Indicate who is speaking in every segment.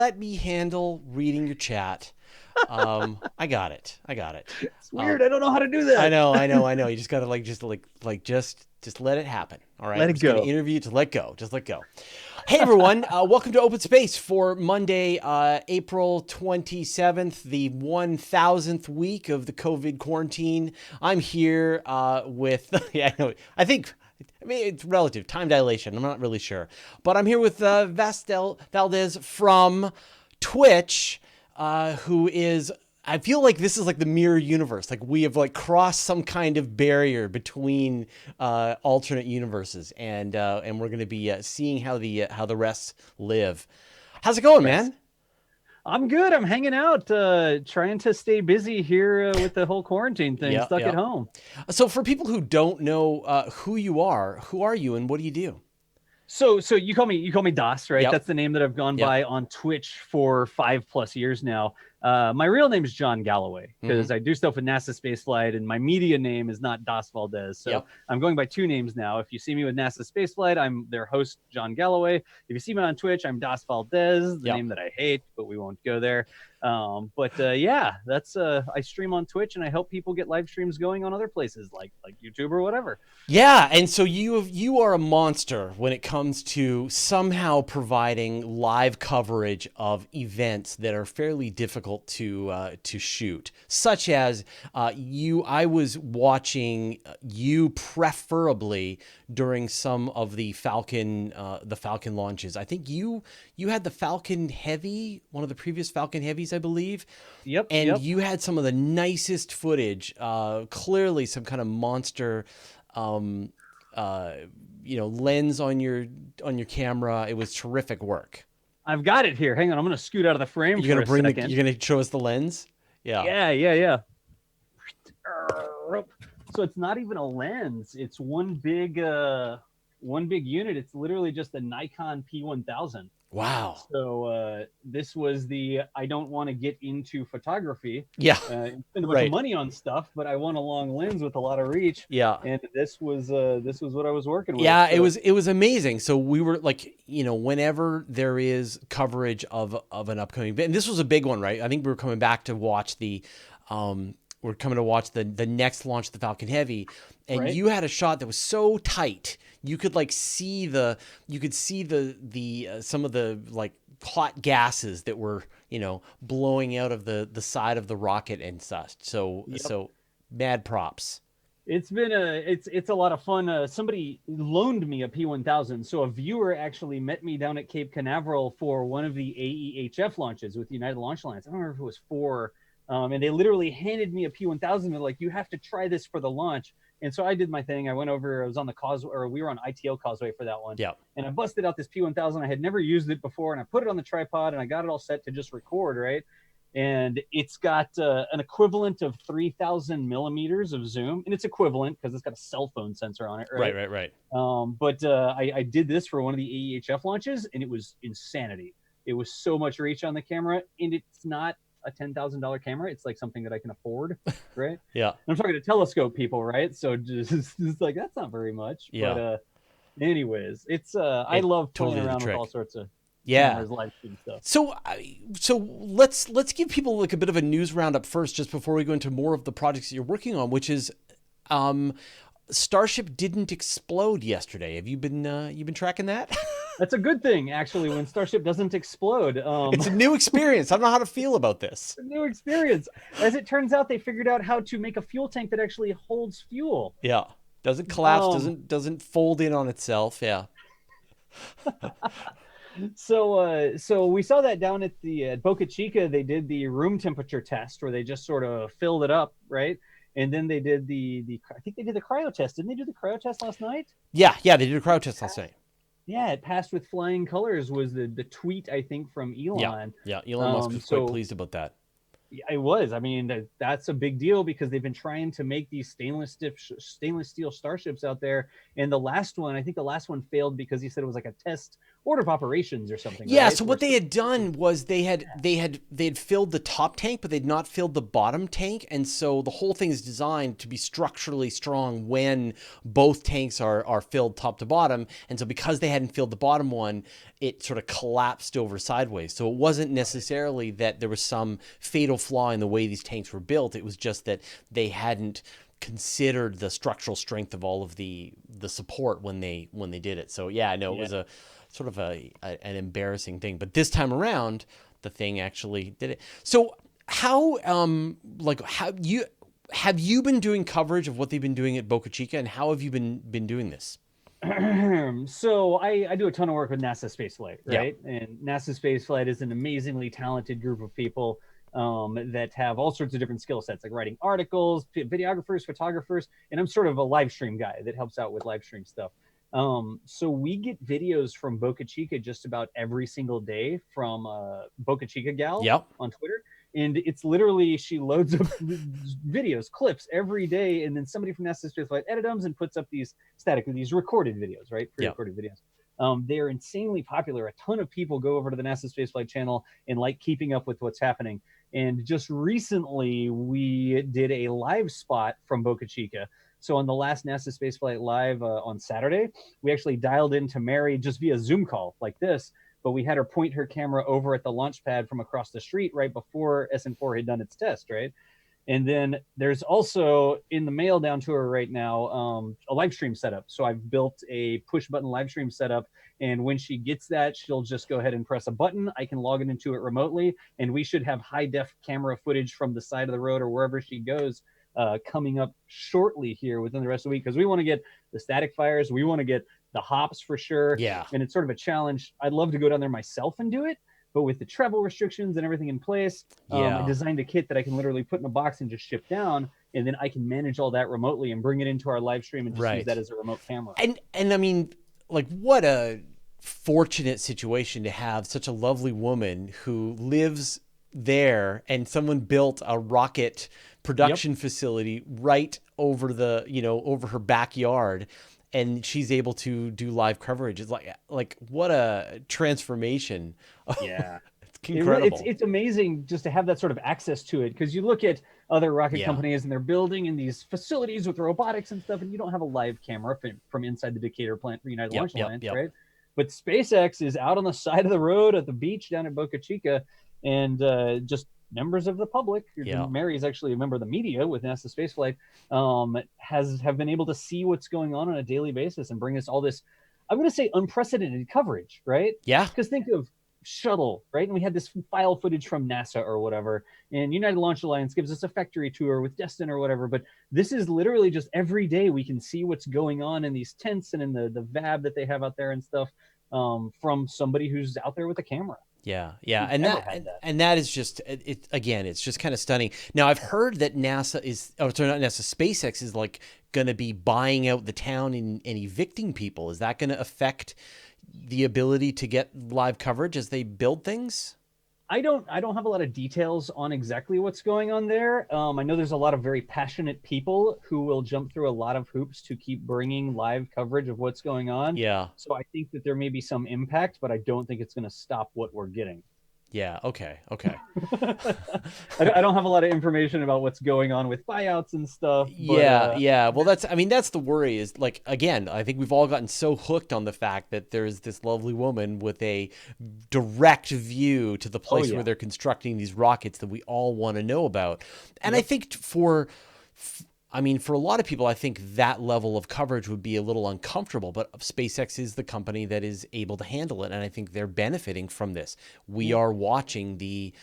Speaker 1: Let me handle reading your chat. I got it.
Speaker 2: It's weird. I don't know how to do that.
Speaker 1: I know. You just gotta just let it happen. All right.
Speaker 2: Let
Speaker 1: I'm
Speaker 2: it
Speaker 1: just gonna
Speaker 2: go.
Speaker 1: interview to let go. Just let go. Hey everyone, welcome to Open Space for Monday, April 27th, the 1000th week of the COVID quarantine. I'm here with yeah, I know. I mean, it's relative time dilation. I'm not really sure, but I'm here with Valdez from Twitch, who is. I feel like this is like the mirror universe. Like we have like crossed some kind of barrier between alternate universes, and we're gonna be seeing how the rest live. How's it going,
Speaker 2: Rest.
Speaker 1: man?
Speaker 2: I'm good. I'm hanging out, trying to stay busy here with the whole quarantine thing,
Speaker 1: Yeah,
Speaker 2: stuck
Speaker 1: yeah.
Speaker 2: at home.
Speaker 1: So for people who don't know who are you, and what do you do?
Speaker 2: So you call me Das, right?
Speaker 1: Yep,
Speaker 2: That's the name that I've gone
Speaker 1: yep.
Speaker 2: by on Twitch for 5+ years now. My real name is John Galloway
Speaker 1: Mm-hmm.
Speaker 2: because I do stuff with NASA spaceflight, and my media name is not DasValdez. So
Speaker 1: Yep.
Speaker 2: I'm going by two names now. If you see me with NASA spaceflight, I'm their host, John Galloway. If you see me on Twitch, I'm DasValdez, the
Speaker 1: Yep.
Speaker 2: name that I hate, but we won't go there. But yeah, that's I stream on Twitch and I help people get live streams going on other places like YouTube or whatever.
Speaker 1: Yeah, and so you are a monster when it comes to somehow providing live coverage of events that are fairly difficult to shoot, such as you. I was watching you preferably during some of the Falcon launches. I think you had the Falcon Heavy, one of the previous Falcon Heavies, I believe,
Speaker 2: Yep,
Speaker 1: and
Speaker 2: yep.
Speaker 1: you had some of the nicest footage. Clearly, some kind of monster, um, uh, lens on your camera. It was terrific work.
Speaker 2: I've got it here. Hang on, I'm gonna scoot out of the frame for a second.
Speaker 1: You're gonna show us the lens. Yeah.
Speaker 2: Yeah, yeah, yeah. So it's not even a lens. It's one big unit. It's literally just a Nikon P1000.
Speaker 1: Wow.
Speaker 2: So this was the I don't want to get into photography,
Speaker 1: Yeah.
Speaker 2: spend a bunch of
Speaker 1: Right.
Speaker 2: money on stuff, but I want a long lens with a lot of reach,
Speaker 1: Yeah.
Speaker 2: and this was what I was working with.
Speaker 1: Yeah,
Speaker 2: So
Speaker 1: it was amazing. So we were like, whenever there is coverage of an upcoming event, and this was a big one, right? I think we were coming back to watch we're coming to watch the next launch of the Falcon Heavy, and
Speaker 2: right,
Speaker 1: you had a shot that was so tight, you could like see the some of the like hot gases that were blowing out of the side of the rocket and such. So
Speaker 2: yep.
Speaker 1: mad props.
Speaker 2: It's a lot of fun. Somebody loaned me a P1000, so a viewer actually met me down at Cape Canaveral for one of the AEHF launches with United Launch Alliance. I don't remember if it was four, and they literally handed me a P1000. They're like, "You have to try this for the launch." And so I did my thing. I went over. I was on the causeway, or we were on ITL Causeway for that one,
Speaker 1: Yeah.
Speaker 2: and I busted out this P1000. I had never used it before, and I put it on the tripod, and I got it all set to just record, right? And it's got an equivalent of 3,000 millimeters of zoom, and it's equivalent because it's got a cell phone sensor on it,
Speaker 1: Right.
Speaker 2: right?
Speaker 1: Right. Right.
Speaker 2: But I did this for one of the AEHF launches, and it was insanity. It was so much reach on the camera, and it's not a $10,000 camera. It's like something that I can afford, right?
Speaker 1: Yeah.
Speaker 2: I'm talking to telescope people, right? So just like that's not very much, but
Speaker 1: Yeah.
Speaker 2: anyways, it's I
Speaker 1: It
Speaker 2: love playing
Speaker 1: totally did the
Speaker 2: around with all
Speaker 1: trick.
Speaker 2: sorts of
Speaker 1: Yeah.
Speaker 2: cameras, live stream stuff.
Speaker 1: So, let's give people like a bit of a news roundup first, just before we go into more of the projects that you're working on, which is, um, Starship didn't explode yesterday. Have you been tracking that?
Speaker 2: That's a good thing, actually, when Starship doesn't explode.
Speaker 1: It's a new experience. I don't know how to feel about this.
Speaker 2: A new experience. As it turns out, they figured out how to make a fuel tank that actually holds fuel.
Speaker 1: Yeah, doesn't collapse,
Speaker 2: Um,
Speaker 1: doesn't fold in on itself. Yeah,
Speaker 2: so we saw that down at the at Boca Chica. They did the room temperature test where they just sort of filled it up, right? And then they did the I think they did the cryo test. Didn't they do the cryo test last night?
Speaker 1: yeah. They did a crowd test last night.
Speaker 2: Yeah, it passed with flying colors. Was the tweet I think from
Speaker 1: Yeah,
Speaker 2: Elon.
Speaker 1: yeah. Elon Musk was quite
Speaker 2: So
Speaker 1: pleased about that.
Speaker 2: yeah, it was. I mean, that's a big deal because they've been trying to make these stainless steel starships out there. And the last one, I think the last one failed because he said it was like a test order of operations or something.
Speaker 1: Yeah,
Speaker 2: right?
Speaker 1: so
Speaker 2: Where
Speaker 1: what they had done was they had filled the top tank, but they'd not filled the bottom tank, and so the whole thing is designed to be structurally strong when both tanks are filled top to bottom. And so because they hadn't filled the bottom one, it sort of collapsed over sideways. So it wasn't necessarily that there was some fatal flaw in the way these tanks were built. It was just that they hadn't considered the structural strength of all of the support when they did it. So yeah, no, it was a sort of an embarrassing thing. But this time around, the thing actually did it. So how have you been doing coverage of what they've been doing at Boca Chica, and how have you been doing this?
Speaker 2: So I do a ton of work with NASA Spaceflight,
Speaker 1: Yeah.
Speaker 2: right? And NASA Spaceflight is an amazingly talented group of people that have all sorts of different skill sets, like writing articles, videographers, photographers, and I'm sort of a live stream guy that helps out with live stream stuff. So we get videos from Boca Chica just about every single day from Boca Chica Gal
Speaker 1: Yep.
Speaker 2: on Twitter. And it's literally, she loads up videos, clips every day, and then somebody from NASA Spaceflight edits them and puts up these recorded videos, right? Pre-recorded videos. They are insanely popular. A ton of people go over to the NASA Spaceflight channel and like keeping up with what's happening. And just recently, we did a live spot from Boca Chica. So on the last NASA Spaceflight Live on Saturday, we actually dialed into Mary just via Zoom call like this, but we had her point her camera over at the launch pad from across the street right before SN4 had done its test, right? And then there's also in the mail down to her right now a live stream setup. So I've built a push button live stream setup. And when she gets that, she'll just go ahead and press a button. I can log into it remotely. And we should have high def camera footage from the side of the road or wherever she goes coming up shortly here within the rest of the week. Because we want to get the static fires. We want to get the hops for sure.
Speaker 1: Yeah.
Speaker 2: And it's sort of a challenge. I'd love to go down there myself and do it. But with the travel restrictions and everything in place, I designed a kit that I can literally put in a box and just ship down, and then I can manage all that remotely and bring it into our live stream and just use that as a remote camera.
Speaker 1: And I mean, like, what a fortunate situation to have such a lovely woman who lives there, and someone built a rocket production facility right over over her backyard. And she's able to do live coverage. It's like what a transformation.
Speaker 2: Yeah.
Speaker 1: It's incredible.
Speaker 2: It's amazing just to have that sort of access to it, because you look at other rocket companies and they're building in these facilities with robotics and stuff, and you don't have a live camera from inside the Decatur plant for United Launch Alliance, right? But SpaceX is out on the side of the road at the beach down at Boca Chica, and just members of the public, Mary is actually a member of the media with NASA Spaceflight, have been able to see what's going on a daily basis and bring us all this, I'm going to say, unprecedented coverage, right?
Speaker 1: Yeah.
Speaker 2: Because think of shuttle, right? And we had this file footage from NASA or whatever, and United Launch Alliance gives us a factory tour with Destin or whatever, but this is literally just every day we can see what's going on in these tents and in the VAB that they have out there and stuff, from somebody who's out there with a camera.
Speaker 1: Yeah. And that is just it's just kind of stunning. Now I've heard that SpaceX is like going to be buying out the town and evicting people. Is that going to affect the ability to get live coverage as they build things?
Speaker 2: I don't have a lot of details on exactly what's going on there. I know there's a lot of very passionate people who will jump through a lot of hoops to keep bringing live coverage of what's going on.
Speaker 1: Yeah.
Speaker 2: So I think that there may be some impact, but I don't think it's going to stop what we're getting.
Speaker 1: Yeah. Okay.
Speaker 2: I don't have a lot of information about what's going on with buyouts and stuff.
Speaker 1: But, Well, that's the worry is, like, again, I think we've all gotten so hooked on the fact that there's this lovely woman with a direct view to the place where they're constructing these rockets that we all want to know about. And I think for a lot of people, I think that level of coverage would be a little uncomfortable, but SpaceX is the company that is able to handle it. And I think they're benefiting from this. We are watching the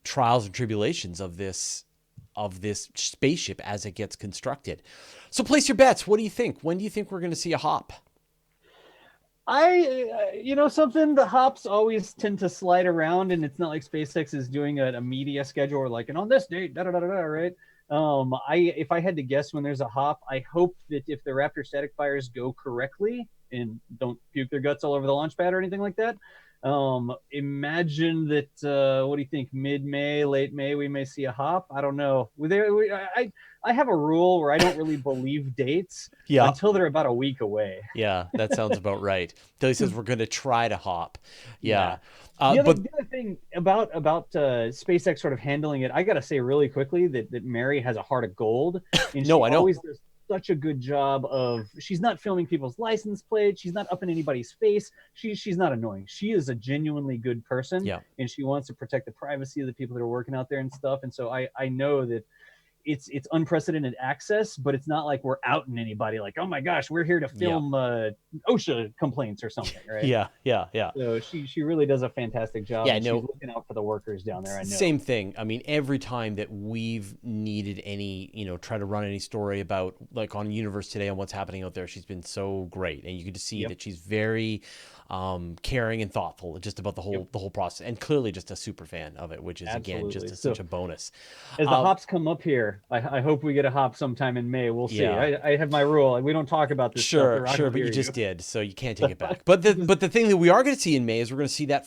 Speaker 1: trials and tribulations of this spaceship as it gets constructed. So place your bets. What do you think? When do you think we're going to see a hop?
Speaker 2: The hops always tend to slide around, and it's not like SpaceX is doing a media schedule or like, and on this date, right? If I had to guess when there's a hop, I hope that if the Raptor static fires go correctly and don't puke their guts all over the launch pad or anything like that, Imagine that. What do you think? Mid-May, late May, we may see a hop. I don't know. I have a rule where I don't really believe dates
Speaker 1: Yeah.
Speaker 2: until they're about a week away.
Speaker 1: Yeah, that sounds about right. Till he says we're going to try to hop. Yeah.
Speaker 2: Yeah. The other
Speaker 1: But
Speaker 2: thing about SpaceX sort of handling it, I got to say really quickly that Mary has a heart of gold, and
Speaker 1: no,
Speaker 2: she
Speaker 1: I know.
Speaker 2: always does such a good job of. She's not filming people's license plates. She's not up in anybody's face. She's not annoying. She is a genuinely good person,
Speaker 1: Yeah.
Speaker 2: and she wants to protect the privacy of the people that are working out there and stuff. And so I know that it's unprecedented access, but it's not like we're outing anybody like, oh my gosh, we're here to film OSHA complaints or something, right?
Speaker 1: Yeah.
Speaker 2: So she really does a fantastic job.
Speaker 1: Yeah,
Speaker 2: and
Speaker 1: no.
Speaker 2: she's looking out for the workers down there. I know.
Speaker 1: Same thing. I mean, every time that we've needed any, try to run any story about like on Universe Today on what's happening out there, she's been so great, and you can just see that she's very caring and thoughtful just about the whole process, and clearly just a super fan of it, which is again just such a bonus.
Speaker 2: As the hops come up here, I hope we get a hop sometime in May. We'll see. Yeah. I have my rule. We don't talk about this
Speaker 1: stuff. Sure, but you just did, so you can't take it back. But the thing that we are going to see in May is we're going to see that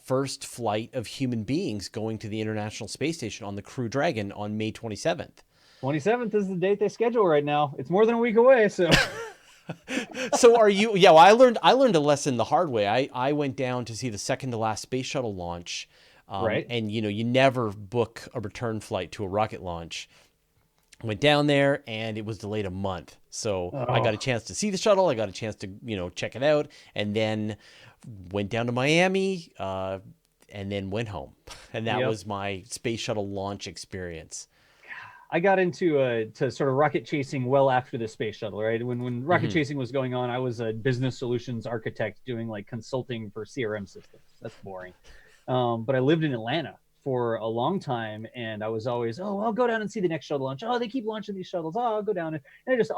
Speaker 1: first flight of human beings going to the International Space Station on the Crew Dragon on May 27th.
Speaker 2: 27th is the date they schedule right now. It's more than a week away, so.
Speaker 1: So are you? Yeah, well, I learned a lesson the hard way. I went down to see the second to last space shuttle launch,
Speaker 2: right?
Speaker 1: And you never book a return flight to a rocket launch. Went down there and it was delayed a month, so I got a chance to see the shuttle. I got a chance to check it out, and then went down to Miami, and then went home, and that was my space shuttle launch experience.
Speaker 2: I got into to sort of rocket chasing well after the space shuttle, right? When rocket chasing was going on, I was a business solutions architect doing like consulting for CRM systems. That's boring. But I lived in Atlanta for a long time, and I was always, I'll go down and see the next shuttle launch. Oh, they keep launching these shuttles. Oh, I'll go down. And I just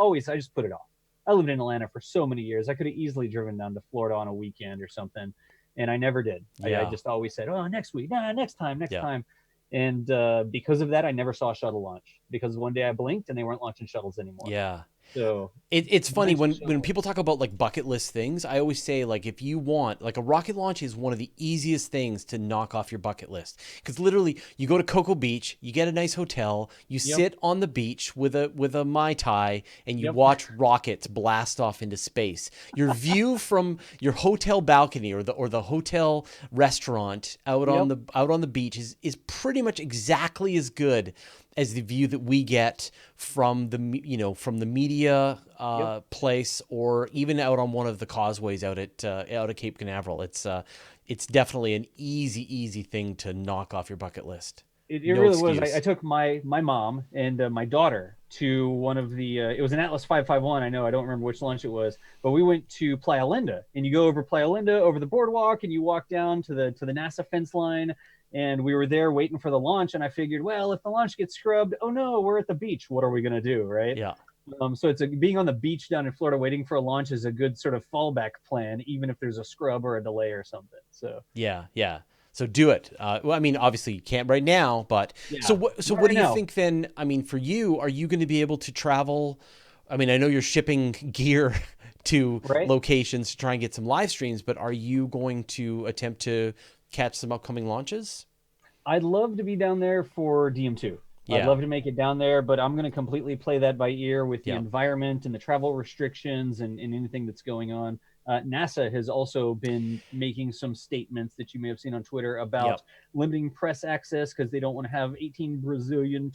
Speaker 2: put it off. I lived in Atlanta for so many years. I could have easily driven down to Florida on a weekend or something, and I never did. I just always said, next week, next time. And because of that, I never saw a shuttle launch, because one day I blinked and they weren't launching shuttles anymore.
Speaker 1: Yeah.
Speaker 2: So
Speaker 1: it's funny when people talk about like bucket list things, I always say, like, if you want, like, a rocket launch is one of the easiest things to knock off your bucket list, because literally you go to Cocoa Beach, you get a nice hotel, you sit on the beach with a Mai Tai, and you watch rockets blast off into space. Your view from your hotel balcony or the hotel restaurant out on the beach is pretty much exactly as good as the view that we get from the media place, or even out on one of the causeways out at Cape Canaveral. It's definitely an easy thing to knock off your bucket list.
Speaker 2: It really was. I took my mom and my daughter to one of the. It was an Atlas 551. I know, I don't remember which lunch it was, but we went to Playa Linda, and you go over Playa Linda over the boardwalk, and you walk down to the NASA fence line. And we were there waiting for the launch, and I figured, well, if the launch gets scrubbed, oh no, we're at the beach. What are we gonna do, right?
Speaker 1: Yeah.
Speaker 2: So being on the beach down in Florida waiting for a launch is a good sort of fallback plan, even if there's a scrub or a delay or something. So
Speaker 1: yeah. So do it. Well, I mean, obviously you can't right now, but so what do you think then? I mean, for you, are you going to be able to travel? I mean, I know you're shipping gear to locations to try and get some live streams, but are you going to attempt to catch some upcoming launches?
Speaker 2: I'd love to be down there for DM2. Yeah. I'd love to make it down there, but I'm going to completely play that by ear with the environment and the travel restrictions and anything that's going on. NASA has also been making some statements that you may have seen on Twitter about limiting press access because they don't want to have 18 Brazilian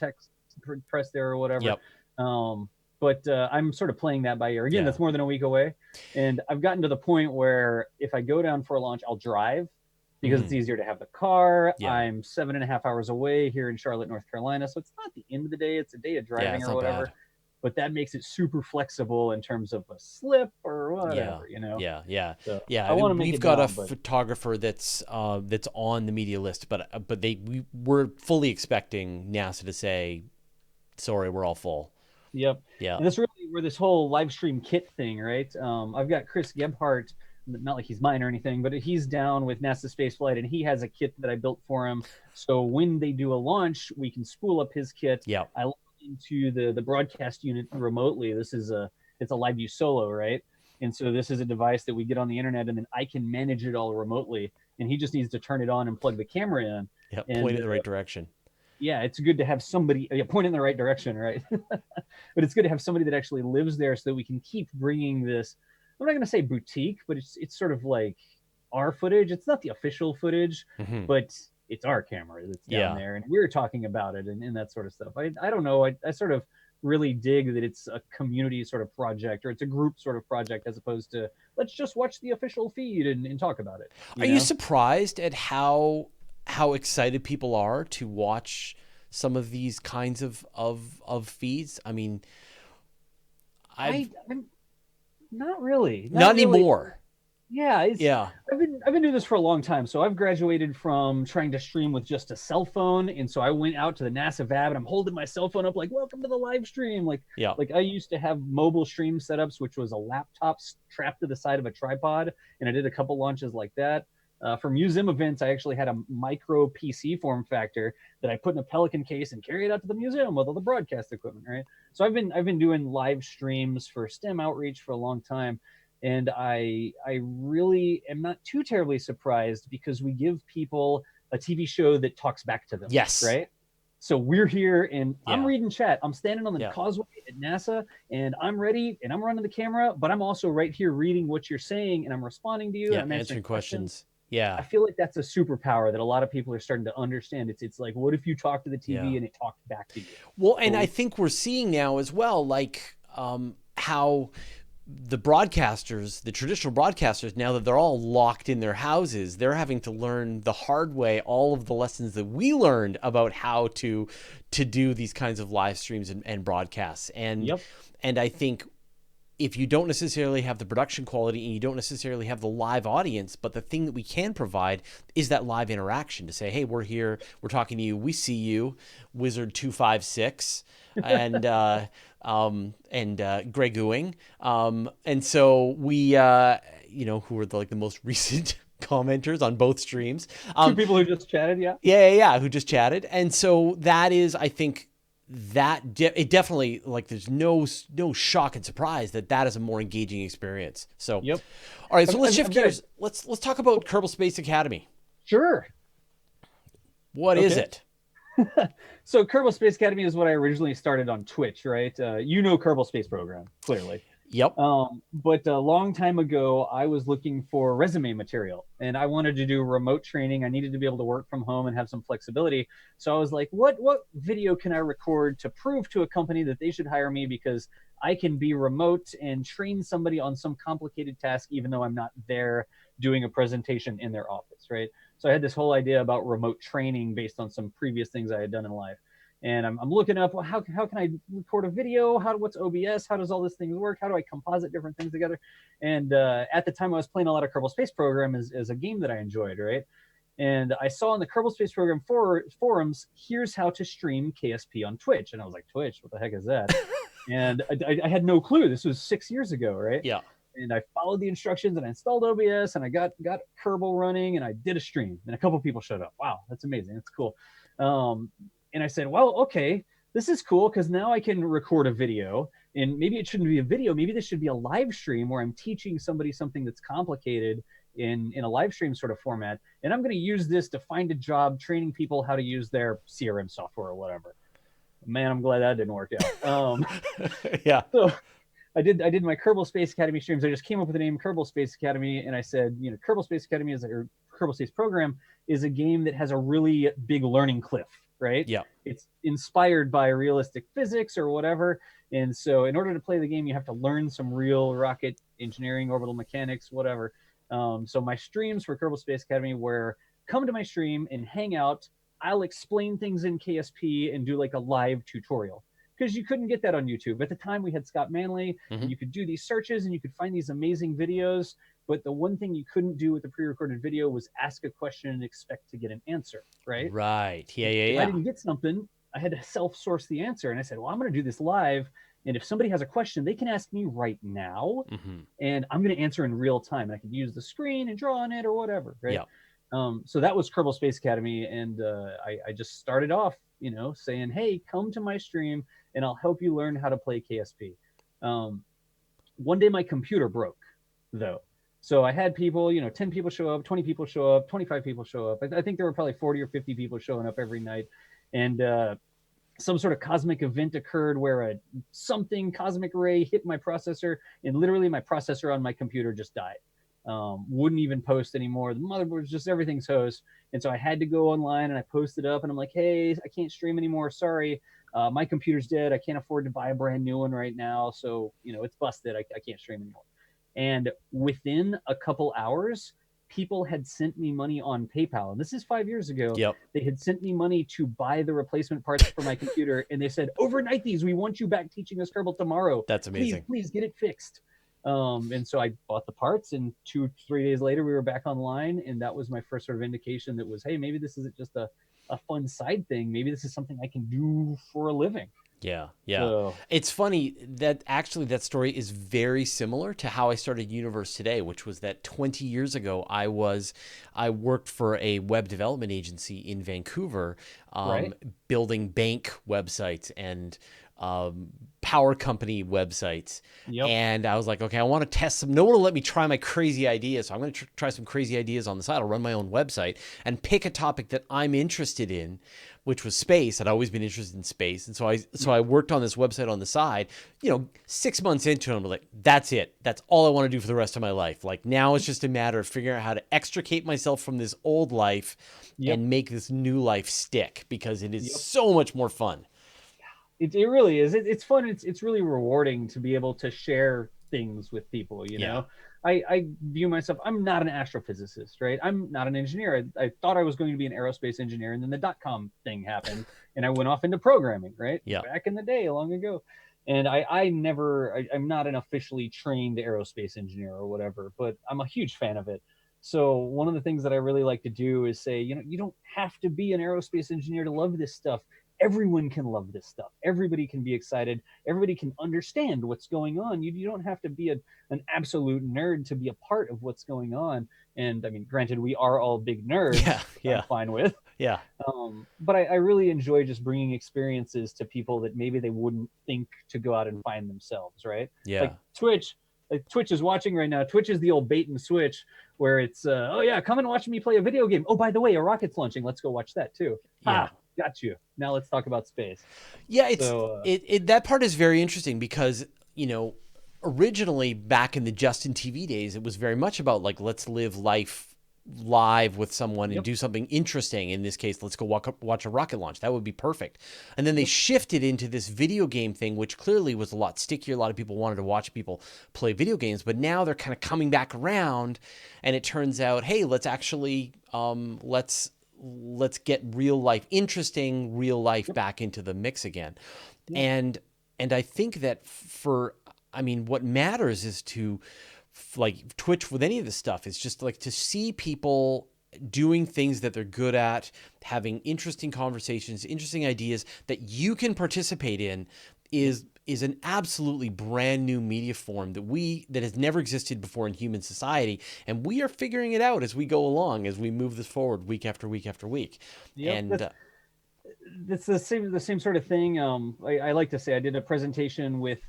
Speaker 2: press there or whatever. But I'm sort of playing that by ear. Again, that's more than a week away. And I've gotten to the point where if I go down for a launch, I'll drive, because it's easier to have the car. I'm 7.5 hours away here in Charlotte, North Carolina. So it's not the end of the day. It's a day of driving or whatever. Bad. But that makes it super flexible in terms of a slip or whatever,
Speaker 1: Yeah.
Speaker 2: So
Speaker 1: I want to make we've got a photographer that's on the media list, but we're fully expecting NASA to say, sorry, we're all full.
Speaker 2: Yep. Yeah. And that's really where this whole live stream kit thing, right? I've got Chris Gebhardt, not like he's mine or anything, but he's down with NASA Spaceflight, and he has a kit that I built for him. So when they do a launch, we can spool up his kit.
Speaker 1: Yeah.
Speaker 2: I log into the broadcast unit remotely. It's a live view solo, right? And so this is a device that we get on the internet, and then I can manage it all remotely. And he just needs to turn it on and plug the camera in.
Speaker 1: Yeah,
Speaker 2: And
Speaker 1: point in the right direction.
Speaker 2: yeah, it's good to have somebody point in the right direction, right? But it's good to have somebody that actually lives there so that we can keep bringing this. I'm not going to say boutique, but it's sort of like our footage. It's not the official footage,
Speaker 1: Mm-hmm.
Speaker 2: but it's our camera that's down there, and we're talking about it and that sort of stuff. I don't know. I sort of really dig that it's a community sort of project, or it's a group sort of project, as opposed to let's just watch the official feed and talk about it.
Speaker 1: Are you surprised at how excited people are to watch some of these kinds of feeds? I mean,
Speaker 2: I'm not really.
Speaker 1: Not anymore.
Speaker 2: Yeah,
Speaker 1: yeah.
Speaker 2: I've been doing this for a long time. So I've graduated from trying to stream with just a cell phone, and so I went out to the NASA Vab, and I'm holding my cell phone up like, "Welcome to the live stream." Like I used to have mobile stream setups, which was a laptop strapped to the side of a tripod, and I did a couple launches like that. For museum events, I actually had a micro PC form factor that I put in a Pelican case and carry it out to the museum with all the broadcast equipment. Right. So I've been doing live streams for STEM outreach for a long time. And I really am not too terribly surprised, because we give people a TV show that talks back to them.
Speaker 1: Yes.
Speaker 2: Right. So we're here, and I'm reading chat. I'm standing on the causeway at NASA, and I'm ready, and I'm running the camera, but I'm also right here reading what you're saying, and I'm responding to you.
Speaker 1: Yeah,
Speaker 2: and I'm
Speaker 1: answering questions. Yeah.
Speaker 2: I feel like that's a superpower that a lot of people are starting to understand. It's like, what if you talk to the TV and it talked back to you?
Speaker 1: Well, and I think we're seeing now as well, like how the broadcasters, the traditional broadcasters, now that they're all locked in their houses, they're having to learn the hard way all of the lessons that we learned about how to do these kinds of live streams and broadcasts. And and I think if you don't necessarily have the production quality and you don't necessarily have the live audience, but the thing that we can provide is that live interaction to say, hey, we're here, we're talking to you, we see you, Wizard 256, and Greg Ewing. And so we, who are the most recent commenters on both streams.
Speaker 2: Two people who just chatted,
Speaker 1: who just chatted. And so that is, I think, it definitely, like, there's no shock and surprise that is a more engaging experience. So, all right, so let's shift gears. Let's talk about Kerbal Space Academy.
Speaker 2: Sure.
Speaker 1: What is it?
Speaker 2: So Kerbal Space Academy is what I originally started on Twitch, right? Kerbal Space Program, clearly.
Speaker 1: Yep.
Speaker 2: But a long time ago, I was looking for resume material, and I wanted to do remote training. I needed to be able to work from home and have some flexibility. So I was like, what video can I record to prove to a company that they should hire me, because I can be remote and train somebody on some complicated task, even though I'm not there doing a presentation in their office, right? So I had this whole idea about remote training based on some previous things I had done in life. And I'm looking up, well, how can I record a video? What's OBS? How does all this things work? How do I composite different things together? And at the time, I was playing a lot of Kerbal Space Program as a game that I enjoyed, right? And I saw in the Kerbal Space Program forums, here's how to stream KSP on Twitch. And I was like, Twitch? What the heck is that? And I had no clue. This was 6 years ago, right?
Speaker 1: Yeah.
Speaker 2: And I followed the instructions, and I installed OBS, and I got Kerbal running, and I did a stream, and a couple of people showed up. Wow, that's amazing. That's cool. And I said, well, okay, this is cool, because now I can record a video, and maybe it shouldn't be a video. Maybe this should be a live stream where I'm teaching somebody something that's complicated in a live stream sort of format. And I'm going to use this to find a job training people how to use their CRM software or whatever. Man, I'm glad that didn't work out.
Speaker 1: Yeah.
Speaker 2: So I did my Kerbal Space Academy streams. I just came up with the name Kerbal Space Academy, and I said, Kerbal Space Academy Kerbal Space Program is a game that has a really big learning cliff, right?
Speaker 1: Yeah.
Speaker 2: It's inspired by realistic physics or whatever. And so in order to play the game, you have to learn some real rocket engineering, orbital mechanics, whatever. So my streams for Kerbal Space Academy were, come to my stream and hang out. I'll explain things in KSP and do like a live tutorial, because you couldn't get that on YouTube. At the time, we had Scott Manley, and you could do these searches and you could find these amazing videos. But the one thing you couldn't do with the pre-recorded video was ask a question and expect to get an answer, right?
Speaker 1: Right. Yeah.
Speaker 2: If I didn't get something, I had to self-source the answer. And I said, well, I'm going to do this live. And if somebody has a question, they can ask me right now. And I'm going to answer in real time. And I could use the screen and draw on it or whatever, right?
Speaker 1: Yeah.
Speaker 2: So that was Kerbal Space Academy. And I just started off, saying, hey, come to my stream and I'll help you learn how to play KSP. One day my computer broke. though. So I had people, 10 people show up, 20 people show up, 25 people show up. I think there were probably 40 or 50 people showing up every night. And some sort of cosmic event occurred where something cosmic ray hit my processor, and literally my processor on my computer just died. Wouldn't even post anymore. The motherboard was just everything's toast. And so I had to go online and I posted up and I'm like, hey, I can't stream anymore. Sorry. My computer's dead. I can't afford to buy a brand new one right now. So, it's busted. I can't stream anymore. And within a couple hours, people had sent me money on PayPal. And this is 5 years ago.
Speaker 1: Yep.
Speaker 2: They had sent me money to buy the replacement parts for my computer. And they said, overnight these, we want you back teaching us Kerbal tomorrow.
Speaker 1: That's amazing.
Speaker 2: Please get it fixed. And so I bought the parts, and 2-3 days later, we were back online. And that was my first sort of indication that was, hey, maybe this isn't just a fun side thing. Maybe this is something I can do for a living.
Speaker 1: Yeah.
Speaker 2: So,
Speaker 1: It's funny that actually that story is very similar to how I started Universe Today, which was that 20 years ago, I worked for a web development agency in Vancouver,
Speaker 2: Right.
Speaker 1: building bank websites and power company websites.
Speaker 2: Yep.
Speaker 1: And I was like, okay, I want to test some, no one will let me try my crazy ideas. So I'm going to try some crazy ideas on the side. I'll run my own website and pick a topic that I'm interested in, which was space. I'd always been interested in space. And so I worked on this website on the side, 6 months into it, I'm like, that's it. That's all I want to do for the rest of my life. Like now it's just a matter of figuring out how to extricate myself from this old life and make this new life stick, because it is so much more fun.
Speaker 2: It really is. It's fun. It's really rewarding to be able to share things with people. I view myself, I'm not an astrophysicist, right? I'm not an engineer. I thought I was going to be an aerospace engineer, and then the .com thing happened, and I went off into programming, right?
Speaker 1: Yeah.
Speaker 2: Back in the day, long ago. And I'm not an officially trained aerospace engineer or whatever, but I'm a huge fan of it. So one of the things that I really like to do is say, you don't have to be an aerospace engineer to love this stuff. Everyone can love this stuff. Everybody can be excited. Everybody can understand what's going on. You don't have to be an absolute nerd to be a part of what's going on. And I mean, granted, we are all big nerds.
Speaker 1: Yeah.
Speaker 2: I'm fine with.
Speaker 1: Yeah.
Speaker 2: But I really enjoy just bringing experiences to people that maybe they wouldn't think to go out and find themselves, right?
Speaker 1: Yeah.
Speaker 2: Like Twitch is watching right now. Twitch is the old bait and switch where it's, oh yeah, come and watch me play a video game. Oh, by the way, a rocket's launching. Let's go watch that too.
Speaker 1: Yeah.
Speaker 2: Got you. Now let's talk about space.
Speaker 1: Yeah, that part is very interesting because, originally back in the Justin TV days, it was very much about like, let's live life live with someone and do something interesting. In this case, let's go watch a rocket launch. That would be perfect. And then they shifted into this video game thing, which clearly was a lot stickier. A lot of people wanted to watch people play video games, but now they're kind of coming back around, and it turns out, hey, let's actually, let's get real life back into the mix again. And I think that what matters is to, like Twitch with any of this stuff, is just like to see people doing things that they're good at, having interesting conversations, interesting ideas that you can participate in is an absolutely brand new media form that has never existed before in human society. And we are figuring it out as we go along, as we move this forward week after week after week.
Speaker 2: Yep,
Speaker 1: and
Speaker 2: that's the same sort of thing. I like to say I did a presentation with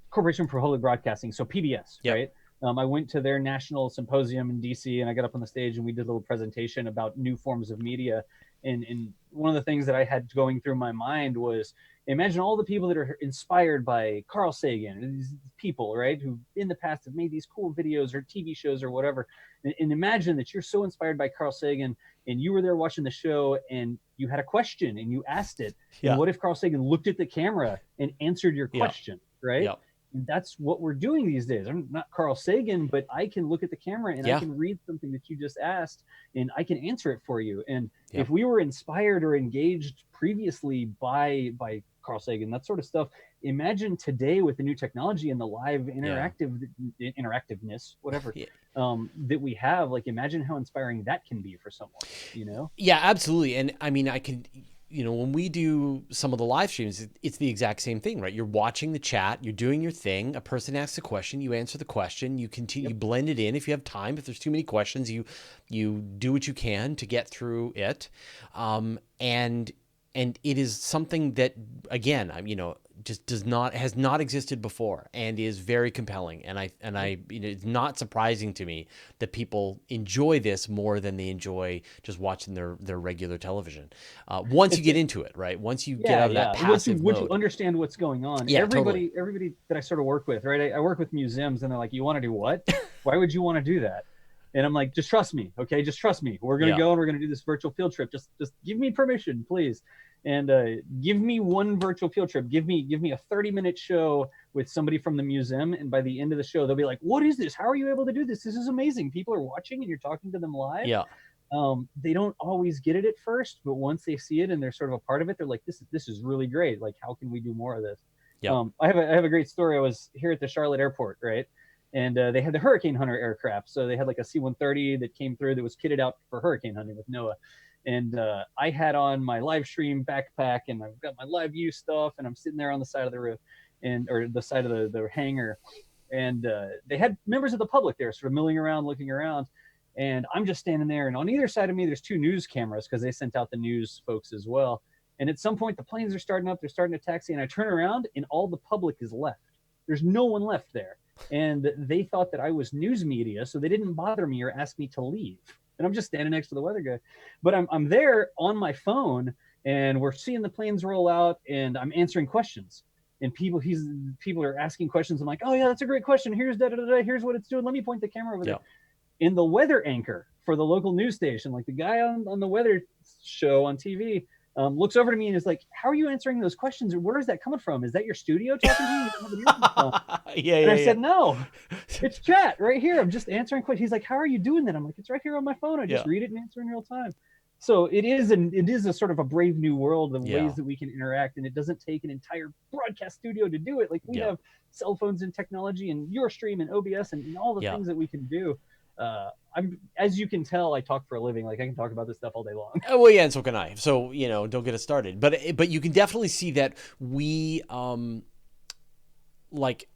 Speaker 2: Corporation for Public Broadcasting, so PBS, right? I went to their national symposium in DC, and I got up on the stage and we did a little presentation about new forms of media. And one of the things that I had going through my mind was, imagine all the people that are inspired by Carl Sagan and these people, right, who in the past have made these cool videos or TV shows or whatever. And imagine that you're so inspired by Carl Sagan and you were there watching the show and you had a question and you asked it. Yeah. And what if Carl Sagan looked at the camera and answered your question, right? Yeah. And that's what we're doing these days. I'm not Carl Sagan, but I can look at the camera and I can read something that you just asked and I can answer it for you. And if we were inspired or engaged previously by Carl Sagan, that sort of stuff, imagine today with the new technology and the live interactiveness, whatever, that we have, like imagine how inspiring that can be for someone,
Speaker 1: Yeah, absolutely. And I mean, I can, when we do some of the live streams, it's the exact same thing, right? You're watching the chat, you're doing your thing. A person asks a question, you answer the question, you continue, you blend it in. If you have time, if there's too many questions, you do what you can to get through it. And and it is something that, again, just has not existed before, and is very compelling. And it's not surprising to me that people enjoy this more than they enjoy just watching their regular television. Once you get into it, right? Once you get out of that passive
Speaker 2: once
Speaker 1: mode.
Speaker 2: you understand what's going on.
Speaker 1: Yeah,
Speaker 2: everybody
Speaker 1: totally.
Speaker 2: everybody that I sort of work with, right? I work with museums, and they're like, you want to do what? Why would you want to do that? And I'm like, just trust me, okay? Just trust me. We're gonna go and we're gonna do this virtual field trip. Just give me permission, please. And give me one virtual field trip. Give me a 30-minute show with somebody from the museum, and by the end of the show, they'll be like, "What is this? How are you able to do this? This is amazing. People are watching, and you're talking to them live."
Speaker 1: Yeah.
Speaker 2: They don't always get it at first, but once they see it and they're sort of a part of it, they're like, "This is really great. Like, how can we do more of this?"
Speaker 1: Yeah.
Speaker 2: I have a great story. I was here at the Charlotte airport, right? And they had the Hurricane Hunter aircraft. So they had like a C-130 that came through that was kitted out for hurricane hunting with NOAA. And I had on my live stream backpack, and I've got my live view stuff, and I'm sitting there on the side of the roof, or the side of the hangar. And they had members of the public there sort of milling around, looking around. And I'm just standing there, and on either side of me, there's two news cameras, because they sent out the news folks as well. And at some point, the planes are starting up, they're starting to taxi, and I turn around, and all the public is left. There's no one left there. And they thought that I was news media, so they didn't bother me or ask me to leave. And I'm just standing next to the weather guy. But I'm there on my phone, and we're seeing the planes roll out, and I'm answering questions. And people are asking questions. I'm like, oh, yeah, that's a great question. Here's da-da-da-da. Here's what it's doing. Let me point the camera over there. In the weather anchor for the local news station, like the guy on the weather show on TV, looks over to me and is like, "How are you answering those questions? Where is that coming from? Is that your studio talking to you?" And I said, "No, it's chat right here. I'm just answering questions." He's like, "How are you doing that?" I'm like, "It's right here on my phone. I just read it and answer in real time." So it is a sort of a brave new world of ways that we can interact, and it doesn't take an entire broadcast studio to do it. Like we have cell phones and technology and YourStream and OBS and all the things that we can do. As you can tell, I talk for a living. Like I can talk about this stuff all day long.
Speaker 1: Well, yeah, and so can I. So don't get us started. But you can definitely see that we like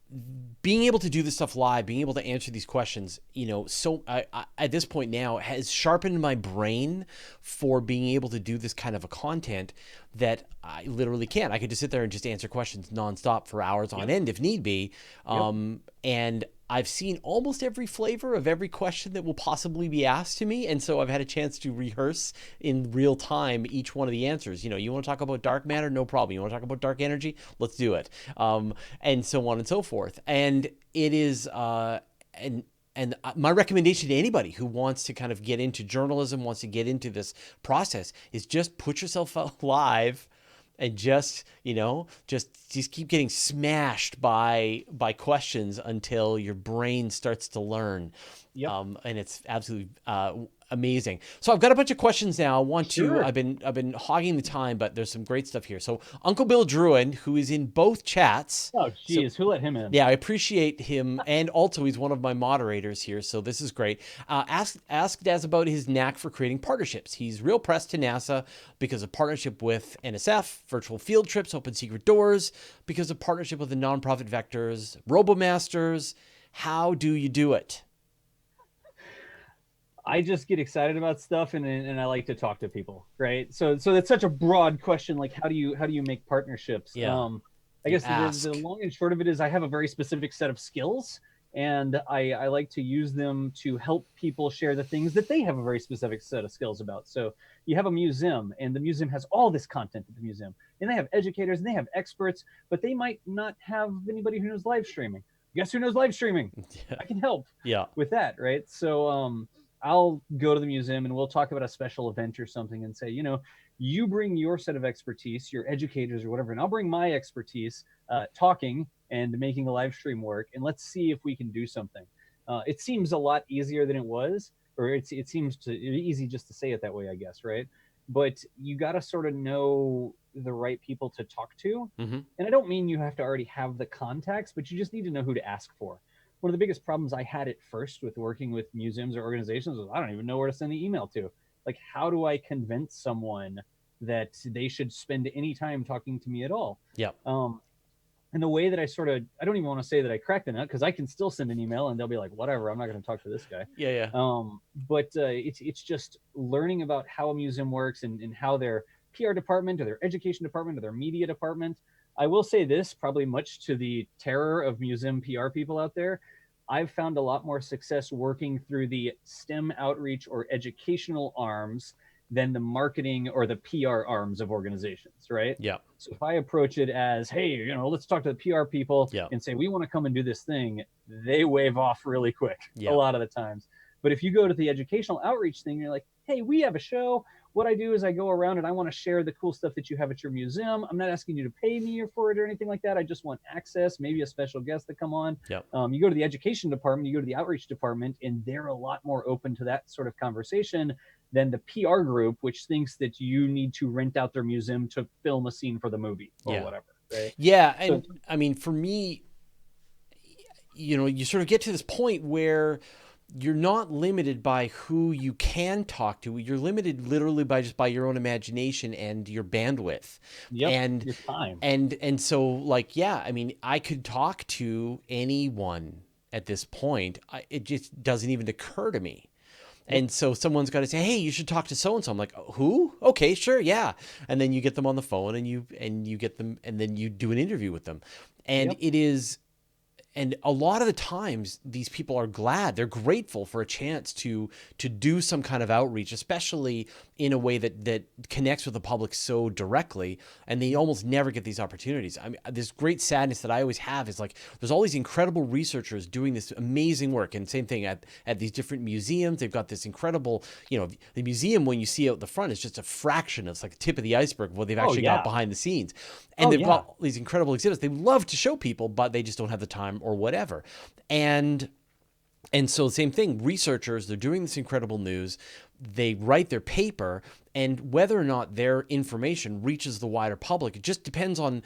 Speaker 1: being able to do this stuff live, being able to answer these questions. So I at this point now has sharpened my brain for being able to do this kind of a content that I literally can. I could just sit there and just answer questions nonstop for hours on end if need be. And I've seen almost every flavor of every question that will possibly be asked to me. And so I've had a chance to rehearse in real time each one of the answers. You want to talk about dark matter? No problem. You want to talk about dark energy? Let's do it. And so on and so forth. And it is, and my recommendation to anybody who wants to kind of get into journalism, wants to get into this process, is just put yourself out live and just keep getting smashed by questions until your brain starts to learn. And it's absolutely amazing. So I've got a bunch of questions now. I want to. I've been hogging the time, but there's some great stuff here. So Uncle Bill Druin, who is in both chats.
Speaker 2: Oh, geez, who let him in?
Speaker 1: Yeah, I appreciate him, and also he's one of my moderators here, so this is great. Ask Daz about his knack for creating partnerships. He's real pressed to NASA because of partnership with NSF, virtual field trips, open secret doors, because of partnership with the nonprofit vectors, Robo Masters. How do you do it?
Speaker 2: I just get excited about stuff, and I like to talk to people, right? So that's such a broad question. Like, how do you make partnerships? I guess the long and short of it is I have a very specific set of skills, and I like to use them to help people share the things that they have a very specific set of skills about. So you have a museum, and the museum has all this content at the museum, and they have educators and they have experts, but they might not have anybody who knows live streaming. Guess who knows live streaming? I can help with that, right? So I'll go to the museum and we'll talk about a special event or something and say, you bring your set of expertise, your educators or whatever, and I'll bring my expertise talking and making a live stream work, and let's see if we can do something. It seems a lot easier than it was, or it seems easy just to say it that way, I guess, right? But you got to sort of know the right people to talk to. And I don't mean you have to already have the contacts, but you just need to know who to ask for. One of the biggest problems I had at first with working with museums or organizations was I don't even know where to send the email to. Like, how do I convince someone that they should spend any time talking to me at all? And the way that I don't even want to say that I cracked the nut, because I can still send an email and they'll be like, whatever, I'm not going to talk to this guy.
Speaker 1: But
Speaker 2: it's just learning about how a museum works and how their PR department or their education department or their media department. I will say this, probably much to the terror of museum PR people out there, I've found a lot more success working through the STEM outreach or educational arms than the marketing or the PR arms of organizations, right?
Speaker 1: Yeah.
Speaker 2: So if I approach it as, hey, let's talk to the PR people
Speaker 1: Yeah.
Speaker 2: and say, we want to come and do this thing, they wave off really quick
Speaker 1: Yeah.
Speaker 2: a lot of the times. But if you go to the educational outreach thing, you're like, hey, we have a show. What I do is I go around and I want to share the cool stuff that you have at your museum. I'm not asking you to pay me for it or anything like that. I just want access, maybe a special guest to come on.
Speaker 1: Yep.
Speaker 2: You go to the education department, you go to the outreach department, and they're a lot more open to that sort of conversation than the PR group, which thinks that you need to rent out their museum to film a scene for the movie or whatever. Right?
Speaker 1: Yeah. And so, I mean, for me, you sort of get to this point where you're not limited by who you can talk to. You're limited literally by your own imagination and your bandwidth.
Speaker 2: Yep,
Speaker 1: and
Speaker 2: your time.
Speaker 1: And so, like, yeah, I mean, I could talk to anyone at this point. It just doesn't even occur to me. And so someone's got to say, hey, you should talk to so-and-so. I'm like, who? Okay, sure. Yeah. And then you get them on the phone and you get them, and then you do an interview with them. And it is, and a lot of the times these people are glad, they're grateful for a chance to do some kind of outreach, especially in a way that connects with the public so directly, and they almost never get these opportunities. I mean, this great sadness that I always have is like, there's all these incredible researchers doing this amazing work, and same thing at these different museums. They've got this incredible, the museum, when you see out the front, is just a fraction. It's like the tip of the iceberg of what they've actually got behind the scenes. And they've got these incredible exhibits. They love to show people, but they just don't have the time or whatever. And so same thing, researchers, they're doing this incredible news. They write their paper, and whether or not their information reaches the wider public, it just depends on